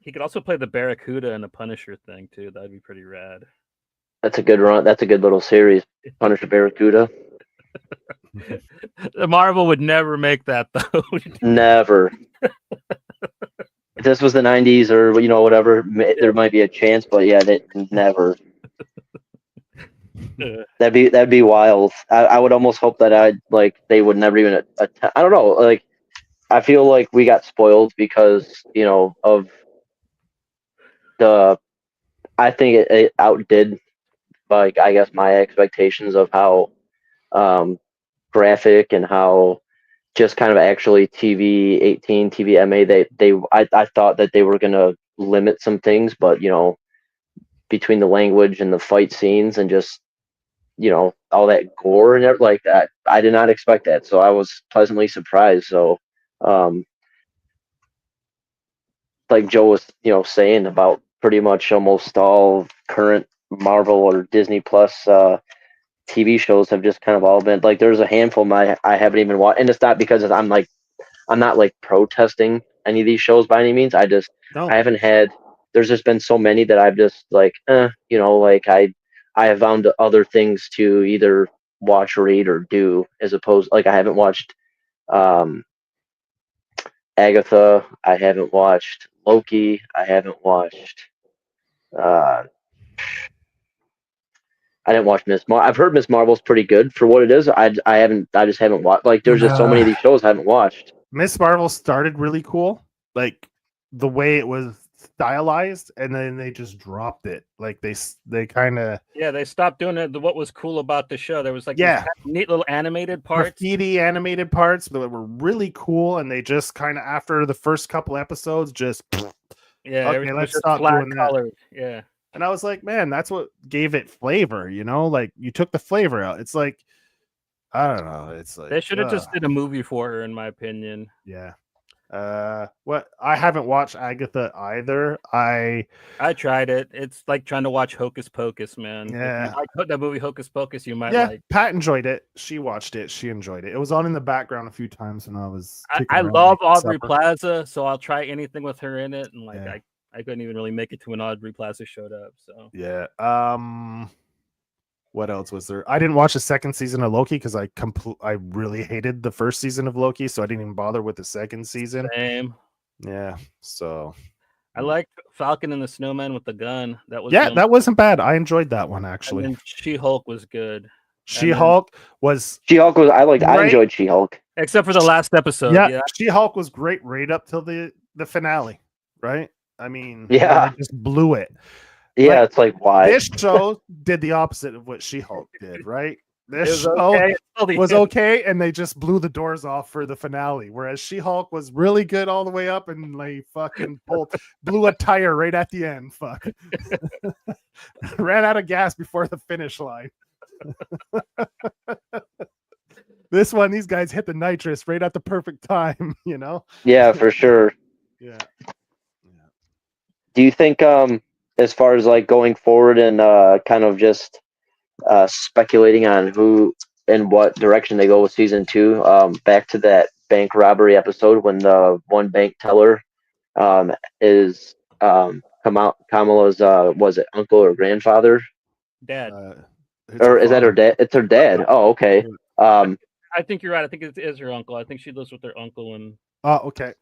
he could also play the Barracuda in the Punisher thing too. That'd be pretty rad. That's a good run. That's a good little series. Punisher Barracuda. Marvel would never make that though. Never. if this was the '90s or whatever, there might be a chance, but yeah, that never. That'd be wild. I would almost hope that they would never even attempt. I don't know. Like I feel like we got spoiled because of the. I think it outdid I guess my expectations of how graphic and how just kind of actually TV 18 TVMA I thought that they were gonna limit some things, but between the language and the fight scenes and just all that gore and everything like that, I did not expect that, so I was pleasantly surprised. So um like Joe was saying about pretty much almost all current Marvel or Disney Plus TV shows have just kind of all been like there's a handful I haven't even watched, and it's not because I'm not like protesting any of these shows by any means. I No. haven't had. There's just been so many that I've just like I have found other things to either watch, read, or do as opposed like I haven't watched um, Agatha. I haven't watched Loki. I haven't watched. Uh, I didn't watch Miss Mar. I've heard Miss Marvel's pretty good for what it is. I haven't. I just haven't watched. Like there's just so many of these shows I haven't watched. Miss Marvel started really cool, like the way it was stylized, and then they just dropped it. Like they kind of they stopped doing it. What was cool about the show? There was like Yeah. these neat little animated parts. graffiti animated parts that were really cool, and they just kind of after the first couple episodes just Yeah, okay, everything was let's just stop flat doing that. colored. Yeah, And I was like, man, that's what gave it flavor, like you took the flavor out. It's like I don't know. It's like they should have just ugh. did a movie for her, in my opinion. Yeah. What I haven't watched Agatha either. I tried it. It's like trying to watch Hocus Pocus, man. Yeah. If you like that movie Hocus Pocus, you might yeah, like. Pat enjoyed it. She watched it. She enjoyed it. It was on in the background a few times when I was. kicking I around love making Aubrey supper. Plaza, so I'll try anything with her in it. And Yeah. I couldn't even really make it to when Aubrey Plaza showed up. So Yeah. What else was there? I didn't watch the second season of Loki because I really hated the first season of Loki, so I didn't even bother with the second season. same. Yeah. So I liked Falcon and the Snowman with the gun. That was that wasn't bad. I enjoyed that one actually. And then She-Hulk was good. She-Hulk was She-Hulk was I Right. enjoyed She-Hulk. Except for the last episode. yeah. Yeah. She-Hulk was great right up till the finale, right? I mean, Yeah. they just blew it. Yeah, But it's like why? This show did the opposite of what She-Hulk did, right? This was show okay until the was end. okay, and they just blew the doors off for the finale. Whereas She-Hulk was really good all the way up, and like fucking blew a tire right at the end. Fuck, ran out of gas before the finish line. This one, these guys hit the nitrous right at the perfect time. Yeah, for sure. Yeah. Do you think as far as like going forward and kind of just speculating on who and what direction they go with season 2, back to that bank robbery episode when the one bank teller is Kamala's was it uncle or grandfather? Dad. Or is that her dad? It's her dad. Oh, okay. I think you're right. I think it is her uncle. I think she lives with her uncle. And Oh, okay.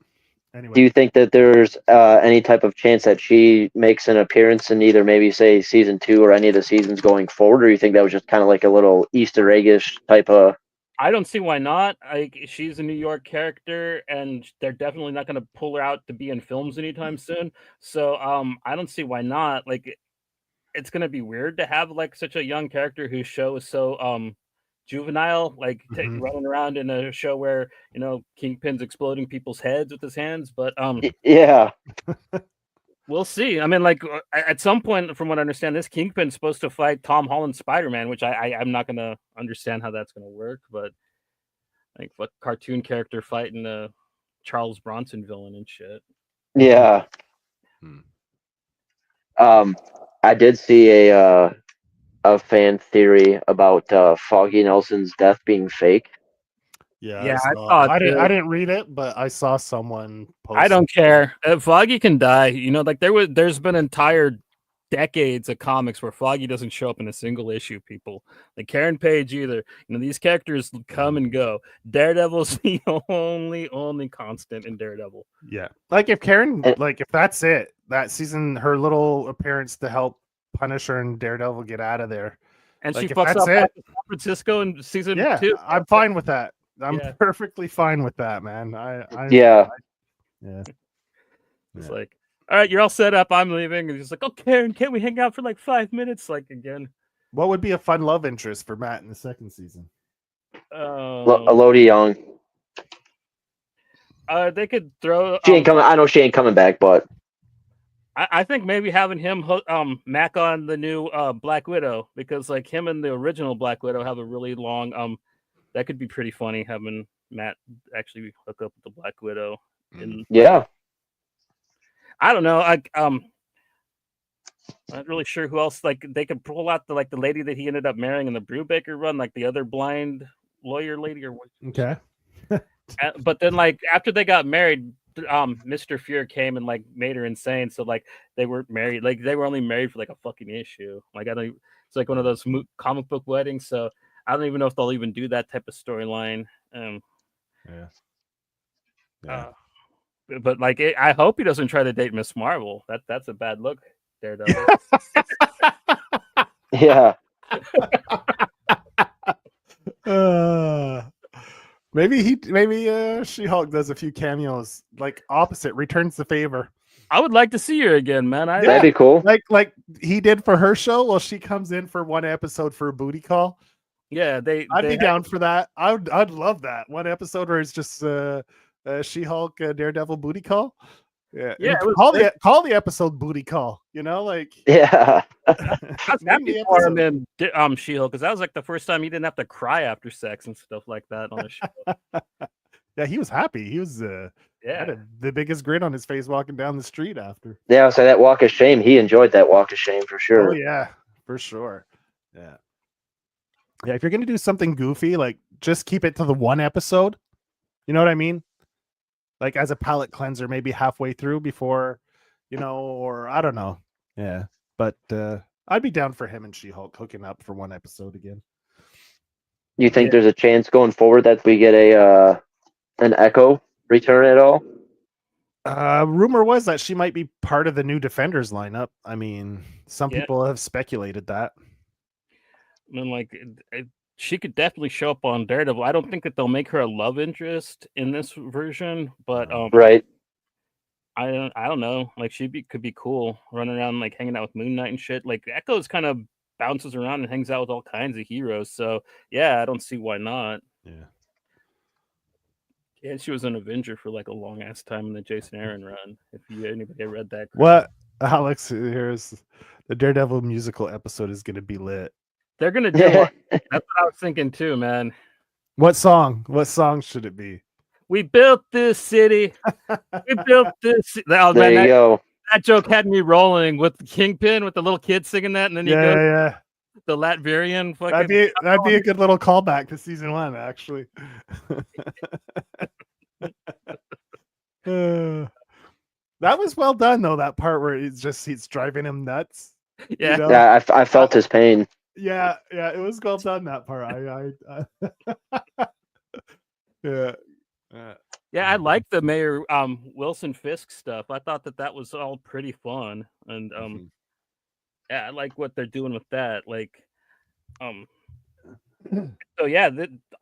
Anyway, do you think that there's any type of chance that she makes an appearance in either maybe say season 2 or any of the seasons going forward, or you think that was just kind of like a little Easter eggish type of? I don't see why not. She's a New York character, and they're definitely not going to pull her out to be in films anytime soon. So I don't see why not. Like, it's going to be weird to have like such a young character whose show is so juvenile, like running around in a show where Kingpin's exploding people's heads with his hands. But Yeah. we'll see. I mean, like at some point, from what I understand, this Kingpin's supposed to fight Tom Holland's Spider-Man, which I'm not gonna understand how that's gonna work. But like, what cartoon character fighting a Charles Bronson villain and shit? Yeah. I did see a fan theory about Foggy Nelson's death being fake. Yeah, I didn't read it, but I saw someone post. I don't care. Foggy can die. Like there's been entire decades of comics where Foggy doesn't show up in a single issue. People like Karen Page either. These characters come and go. Daredevil's the only constant in Daredevil. Yeah, like if Karen, like if that's it, that season, her little appearance to help Punisher and Daredevil get out of there, and like, she if fucks that's up it, San Francisco in season yeah, 2. I'm fine with that. I'm Yeah. perfectly fine with that, man. Yeah. It's like, all right, you're all set up. I'm leaving. And he's like, oh, Karen, can't we hang out for like 5 minutes? Like again. What would be a fun love interest for Matt in the second season? Elodie Young. They could throw. She ain't coming. I know she ain't coming back, but I think maybe having him Mac on the new Black Widow, because like him and the original Black Widow have a really long that could be pretty funny, having Matt actually hook up with the Black Widow. Yeah. I don't know. I'm not really sure who else. Like they could pull out the lady that he ended up marrying in the Brubaker run, like the other blind lawyer lady or what. Okay. But then like after they got married, Mr. Fear came and like made her insane. So like they weren't married. Like they were only married for like a fucking issue. Like it's like one of those comic book weddings. So I don't even know if they'll even do that type of storyline. But like I hope he doesn't try to date Miss Marvel. That's a bad look, Daredevil. Yeah. Maybe She-Hulk does a few cameos, like opposite, returns the favor. I would like to see her again, man. That'd be cool. Like he did for her show. Well, she comes in for one episode for a booty call. Yeah, I'd be down for that. I'd love that one episode where it's just She-Hulk Daredevil booty call. Yeah, call the episode booty call. Like yeah. I was happy for him in She-Hulk, because that was like the first time he didn't have to cry after sex and stuff like that on the show. Yeah, he was happy. He was had the biggest grin on his face walking down the street after. Yeah, so that walk of shame, he enjoyed that walk of shame for sure. Oh yeah, for sure. Yeah. Yeah, if you're gonna do something goofy, like just keep it to the one episode. You know what I mean? Like as a palate cleanser, maybe halfway through before, or I don't know. Yeah. But I'd be down for him and She-Hulk hooking up for one episode again. You think there's a chance going forward that we get an Echo return at all? Rumor was that she might be part of the new Defenders lineup. I mean, some people have speculated that. I mean, like, she could definitely show up on Daredevil. I don't think that they'll make her a love interest in this version, but right. I don't know. Like, could be cool running around like hanging out with Moon Knight and shit. Like, Echo's kind of bounces around and hangs out with all kinds of heroes. So yeah, I don't see why not. Yeah. And she was an Avenger for like a long ass time in the Jason Aaron run. If anybody read that. What, Alex? Here's the Daredevil musical episode is going to be lit. They're gonna do it. That's what I was thinking too, man. What song? What song should it be? We built this city. We built this. Oh, there you go. That joke had me rolling with Kingpin, with the little kid singing that, and then yeah. The Latvian fucking. That'd be a good little callback to season 1, actually. That was well done, though. That part where it's driving him nuts. Yeah, yeah. I felt his pain. Yeah, it was well done, that part. Yeah, I like the Mayor Wilson Fisk stuff. I thought that was all pretty fun, and yeah, I like what they're doing with that. Like, so yeah,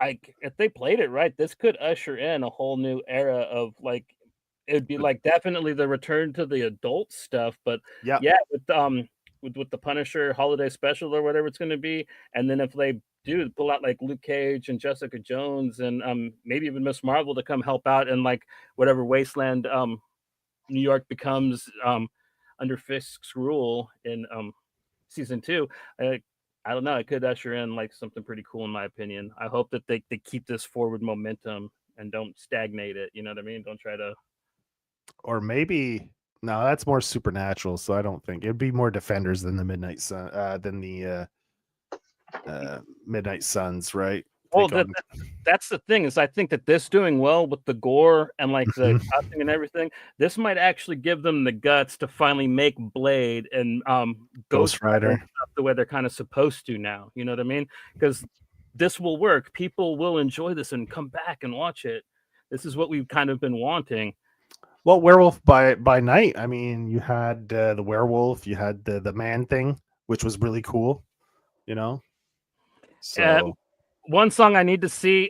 if they played it right, this could usher in a whole new era of like, it'd be like definitely the return to the adult stuff, but yeah, with the Punisher holiday special or whatever it's going to be, and then if they do pull out like Luke Cage and Jessica Jones and maybe even Miss Marvel to come help out in like whatever wasteland New York becomes under Fisk's rule in season 2. I don't know. It could usher in like something pretty cool, in my opinion. I hope that they keep this forward momentum and don't stagnate it. You know what I mean? Don't try to. Or maybe no, that's more supernatural. So I don't think it'd be more Defenders than the Midnight Sun, than the Midnight Suns, right? Well, take on. that's the thing is I think that this doing well with the gore and like the Mhm. cussing and everything, this might actually give them the guts to finally make Blade and Ghost Ghost Rider and Rider. stuff the way they're kind of supposed to now. You know what I mean? Because this will work. People will enjoy this and come back and watch it. This is what we've kind of been wanting. Well, Werewolf by Night. I mean, you had the werewolf, you had the man thing, which was really cool. You know, so One song I need to see,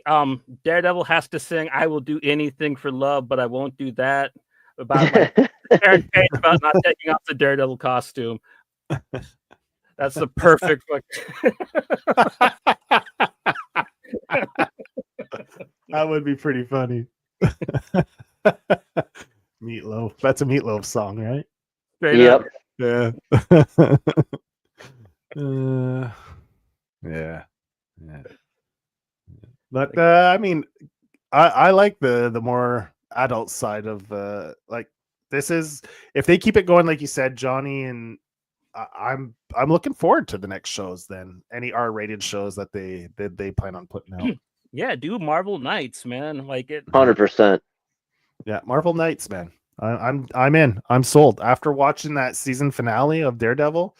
Daredevil has to sing "I will do anything for love, but I won't do that." About like Aaron Page about not taking off the Daredevil costume. That's the perfect that would be pretty funny. Meatloaf. That's a Meatloaf song, right? straight Yep. up. Yeah. Yeah. Yeah. But I mean, I like the more adult side of like this is if they keep it going like you said, Johnny, and I'm looking forward to the next shows. Then any R-rated shows that they plan on putting out. Yeah, do Marvel Knights, man. Like it. 100%. Yeah, Marvel Knights, man. I'm in. I'm sold. After watching that season finale of Daredevil,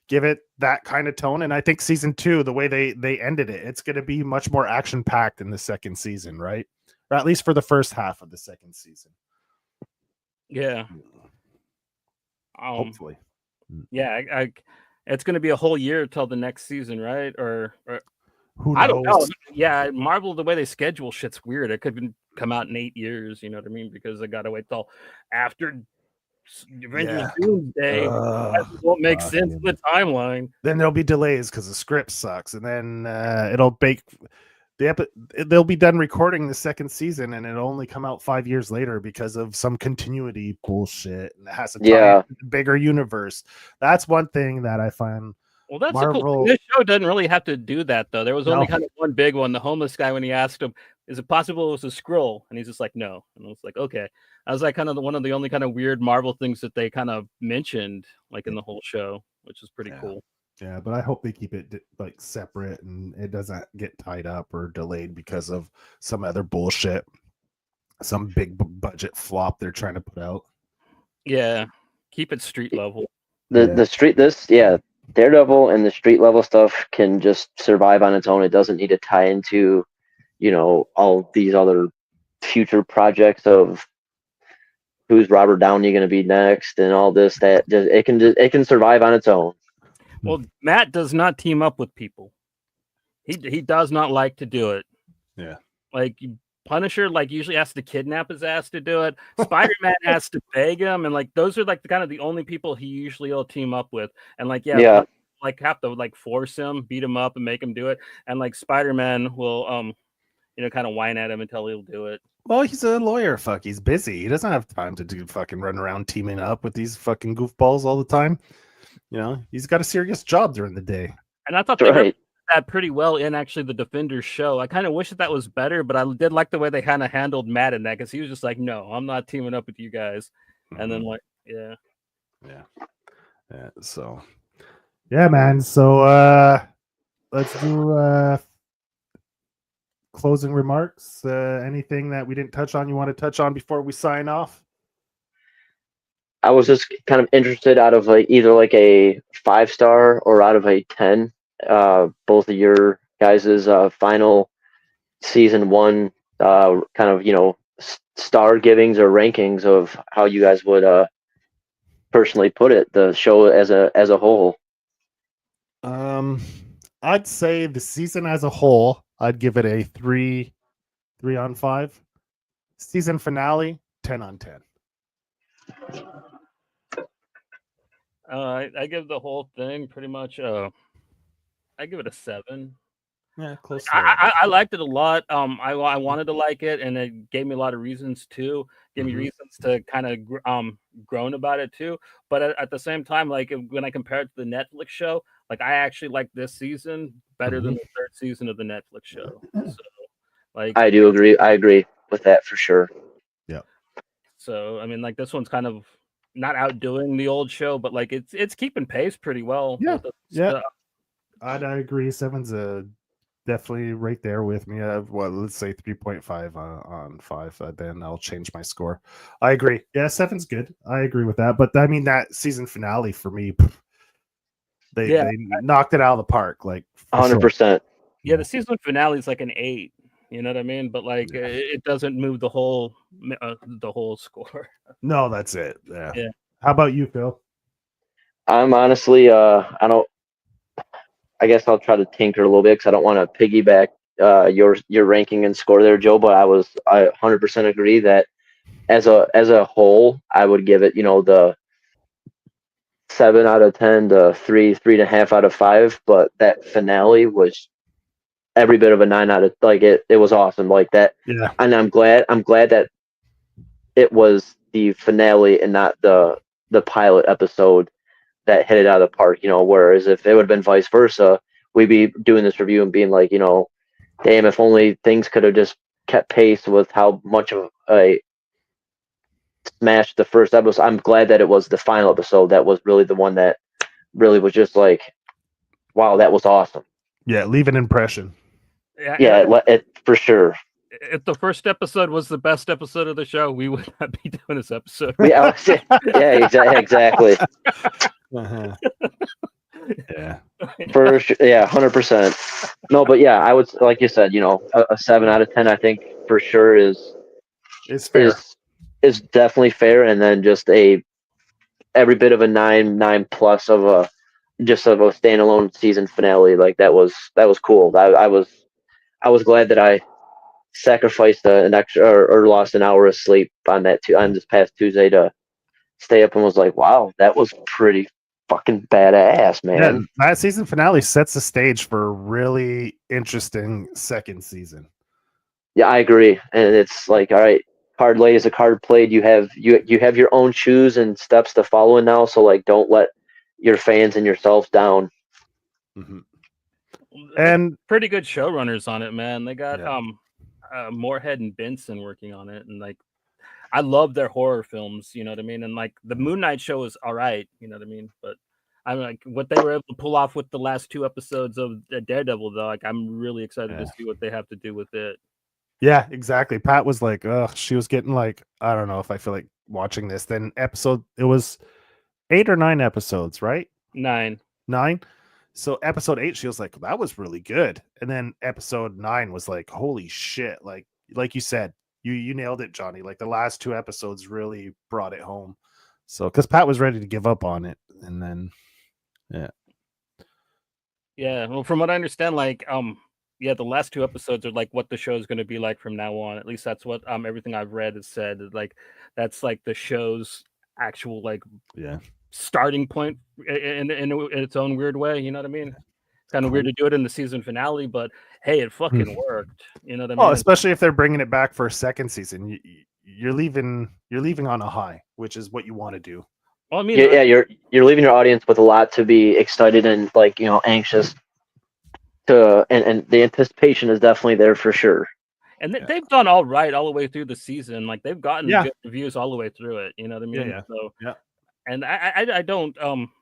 give it that kind of tone. And I think season 2, the way they ended it, it's going to be much more action packed in the second season, right? Or at least for the first half of the second season. Yeah. Hopefully. Yeah, it's going to be a whole year till the next season, right? Or Who knows? I don't know. Yeah, Marvel, the way they schedule shit's weird. It could come out in 8 years. You know what I mean? Because they got to wait till after Avengers Doomsday. That won't make sense in the timeline. Then there'll be delays because the script sucks, and then they'll be done recording the second season, and it'll only come out 5 years later because of some continuity bullshit, and it has to tie into the bigger universe. That's one thing that I find. Well, that's Marvel. a cool thing. This show doesn't really have to do that, though. There was only kind of one big one. The homeless guy, when he asked him, "Is it possible it was a Skrull?" And he's just like, "No." And I was like, "Okay." I was like, kind of one of the only kind of weird Marvel things that they kind of mentioned, like in the whole show, which is pretty cool. Yeah, but I hope they keep it like separate and it doesn't get tied up or delayed because of some other bullshit, some big budget flop they're trying to put out. Yeah, keep it street level. Daredevil and the street level stuff can just survive on its own. It doesn't need to tie into, all these other future projects of who's Robert Downey going to be next and all this. It can survive on its own. Well, Matt does not team up with people. He does not like to do it. Yeah, like Punisher, like usually has to kidnap his ass to do it. Spider-Man has to beg him, and like those are like the only people he usually will team up with. And like like have to like force him, beat him up, and make him do it. And like Spider-Man will kind of whine at him until he'll do it. Well, he's a lawyer. Fuck, he's busy. He doesn't have time to do fucking run around teaming up with these fucking goofballs all the time. He's got a serious job during the day. And I thought they did that pretty well in actually the Defenders show. I kind of wish that was better, but I did like the way they kind of handled Matt in that because he was just like, "No, I'm not teaming up with you guys." And then like, yeah. So, yeah, man. So let's do closing remarks. Anything that we didn't touch on you want to touch on before we sign off? I was just kind of interested out of either a 5-star or out of a 10. Both of your guys' final season 1 kind of star givings or rankings of how you guys would personally put it, the show as a whole. I'd say the season as a whole, I'd give it a 3 on 5. Season finale, 10 on 10. I give the whole thing pretty much. I give it a 7. Yeah, close. I liked it a lot. I wanted to like it, and it gave me a lot of reasons too. Gave me reasons to kind of groan about it too. But at the same time, like when I compare it to the Netflix show, like I actually like this season better than the 3rd season of the Netflix show. So, like I do agree. I agree with that for sure. Yeah. So I mean, like this one's kind of not outdoing the old show, but like it's keeping pace pretty well. Yeah. Yeah. I agree. 7's a definitely right there with me. Let's say 3.5 on 5. Then I'll change my score. I agree. Yeah, 7's good. I agree with that. But I mean, that season finale for me, Yeah, they knocked it out of the park. Like for sure. 100%. yeah. The season finale is like an 8. You know what I mean? But like, Yeah. it doesn't move the whole score. No, that's it. Yeah. Yeah. How about you, Phil? I'm honestly, I guess I'll try to tinker a little bit because I don't want to piggyback your ranking and score there, Joe. But I 100% agree that as a whole, I would give it, the 7 out of 10 to 3.5 out of 5. But that finale was every bit of a 9 out of, like, it was awesome, like that. Yeah. And I'm glad that it was the finale and not the pilot episode that hit it out of the park. Whereas if it would have been vice versa, we'd be doing this review and being like, damn, if only things could have just kept pace with how much of a smash the first episode. I'm glad that it was the final episode that was really the one that really was just like, wow, that was awesome. Yeah, leave an impression. Yeah, Yeah, it for sure. if the first episode was the best episode of the show, we would not be doing this episode. Yeah, exactly. Uh-huh. Yeah. For sure, yeah, 100%. No, but yeah, I would, like you said, a 7 out of 10, I think for sure It's fair. is definitely fair, and then just every bit of a 9 plus of a standalone season finale. Like that was cool. I was glad that I sacrificed an extra or lost an hour of sleep on this past Tuesday to stay up and was like, wow, that was pretty fucking badass, man. Yeah, that season finale sets the stage for a really interesting second season. Yeah, I agree. And it's like, all right, card laid is a card played. You have your own shoes and steps to follow in now. So like, don't let your fans and yourself down. Mm-hmm. And pretty good showrunners on it, man. They got Yeah. Moorhead and Benson working on it, and like, I love their horror films. You know what I mean? And like the Moon Knight show is all right. You know what I mean? But I'm like, what they were able to pull off with the last 2 episodes of Daredevil, though. Like, I'm really excited to see what they have to do with it. Yeah, exactly. Pat was like, ugh, she was getting like, I don't know if I feel like watching this. Then it was 8 or 9 episodes, right? 9. So episode 8, she was like, that was really good. And then episode 9 was like, holy shit. Like you said, you nailed it, Johnny. Like the last 2 episodes really brought it home. So, because Pat was ready to give up on it. And then, Yeah. Well, from what I understand, like, yeah, the last 2 episodes are like what the show is going to be like from now on. At least that's what everything I've read has said. Like, that's like the show's actual like starting point in its own weird way. You know what I mean? It's kind of weird to do it in the season finale, but hey, it fucking worked. You know what I mean? Oh, especially if they're bringing it back for a second season. You're leaving on a high, which is what you want to do. Well, I mean, yeah, you're leaving your audience with a lot to be excited and like anxious to, and the anticipation is definitely there for sure. And they've done all right all the way through the season. Like they've gotten good reviews all the way through it. You know what I mean? Yeah. So yeah. And I don't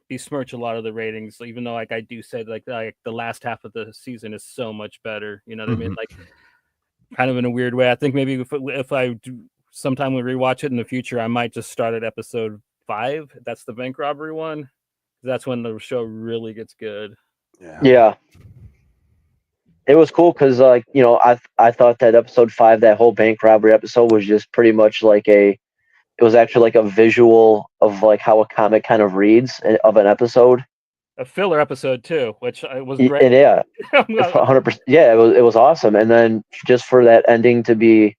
besmirch a lot of the ratings, even though like I do say like the last half of the season is so much better. You know what I mean? Like, kind of in a weird way. I think maybe if I do sometime we rewatch it in the future, I might just start at episode 5. That's the bank robbery one. That's when the show really gets good. Yeah. It was cool because I thought that episode 5, that whole bank robbery episode, was just pretty much like it was actually like a visual of like how a comic kind of reads of an episode. A filler episode too, which was great. And yeah, 100%. Yeah, it was awesome. And then just for that ending to be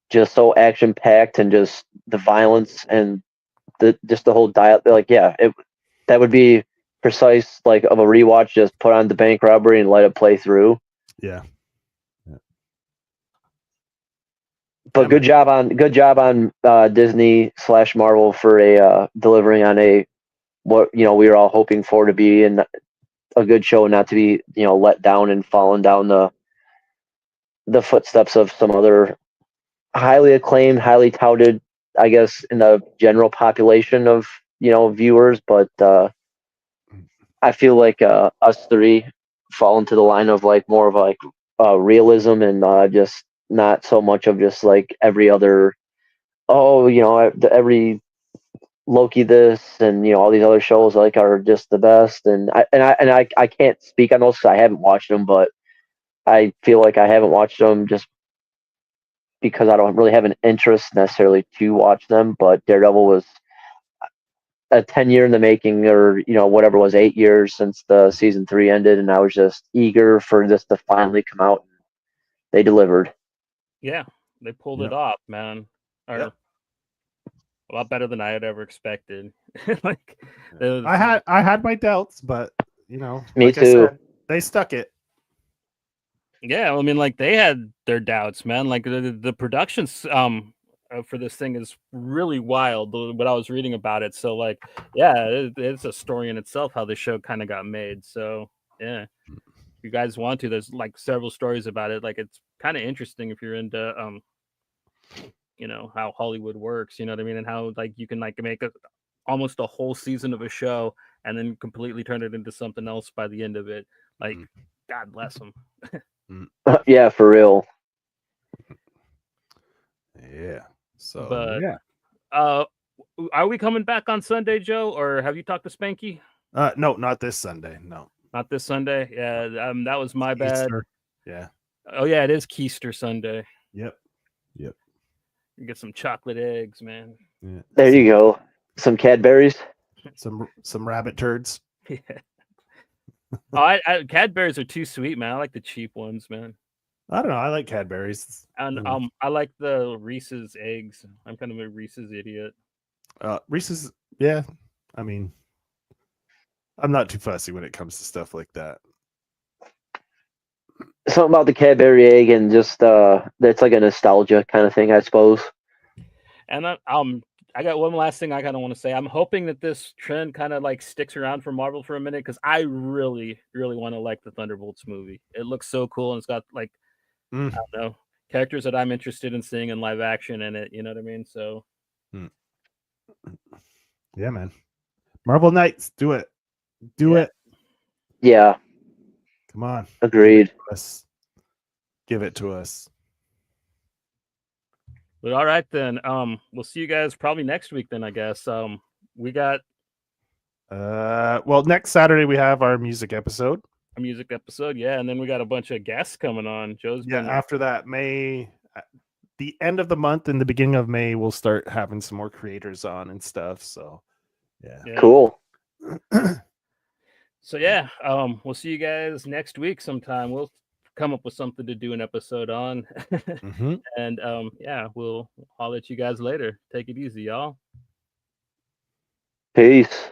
just so action packed and just the violence and the whole dial, like that would be precise like of a rewatch. Just put on the bank robbery and let it play through. Yeah. But good job on Disney/Marvel for delivering on what we were all hoping for to be in a good show, and not to be let down and falling down the footsteps of some other highly acclaimed, highly touted, I guess, in the general population of viewers. But I feel like us three fall into the line of like more of like realism and just not so much of just like every other. Oh, every Loki this and all these other shows like are just the best. And I can't speak on those because I haven't watched them, but I feel like I haven't watched them just because I don't really have an interest necessarily to watch them. But Daredevil was a 10-year in the making, or whatever it was, 8 years since the season 3 ended, and I was just eager for this to finally come out. They delivered. Yeah, they pulled Yep. it off, man. Or Yep. a lot better than I had ever expected. Like I had my doubts, but Me like too. I said, they stuck it. yeah, I mean, like they had their doubts, man. Like the productions for this thing is really wild. What I was reading about it, so like, yeah, it's a story in itself how the show kind of got made. So yeah, if you guys want to, there's like several stories about it. Like it's kind of interesting if you're into how Hollywood works. You know what I mean, and how like you can like make almost a whole season of a show and then completely turn it into something else by the end of it. Like, God bless them. Yeah, for real. Yeah. So But yeah. Are we coming back on Sunday, Joe, or have you talked to Spanky? No, not this Sunday. No. Not this Sunday. Yeah, that was my bad. Easter. Yeah. Oh yeah, it is Keister Sunday. Yep. You get some chocolate eggs, man. Yeah. There you go. Some Cadberries. Some rabbit turds. Yeah. Oh, Cadberries are too sweet, man. I like the cheap ones, man. I don't know. I like Cadberries. And I like the Reese's eggs. I'm kind of a Reese's idiot. Reese's. Yeah. I mean, I'm not too fussy when it comes to stuff like that. Something about the Cadbury egg and just that's like a nostalgia kind of thing, I suppose. And I got one last thing I kind of want to say. I'm hoping that this trend kind of like sticks around for Marvel for a minute because I really, really want to like the Thunderbolts movie. It looks so cool and it's got like I don't know, characters that I'm interested in seeing in live action in it. You know what I mean? So yeah, man. Marvel Knights, do it. Do it. Yeah. Come on. Agreed. Give it to us. But all right then. We'll see you guys probably next week then, I guess. We got well, next Saturday we have our music episode. a music episode, yeah, and then we got a bunch of guests coming on. Joe's been after that, May, the end of the month and the beginning of May, we'll start having some more creators on and stuff. So yeah. Cool. So yeah, we'll see you guys next week sometime. We'll come up with something to do an episode on. And yeah, we'll holler at you guys later. Take it easy, y'all. Peace.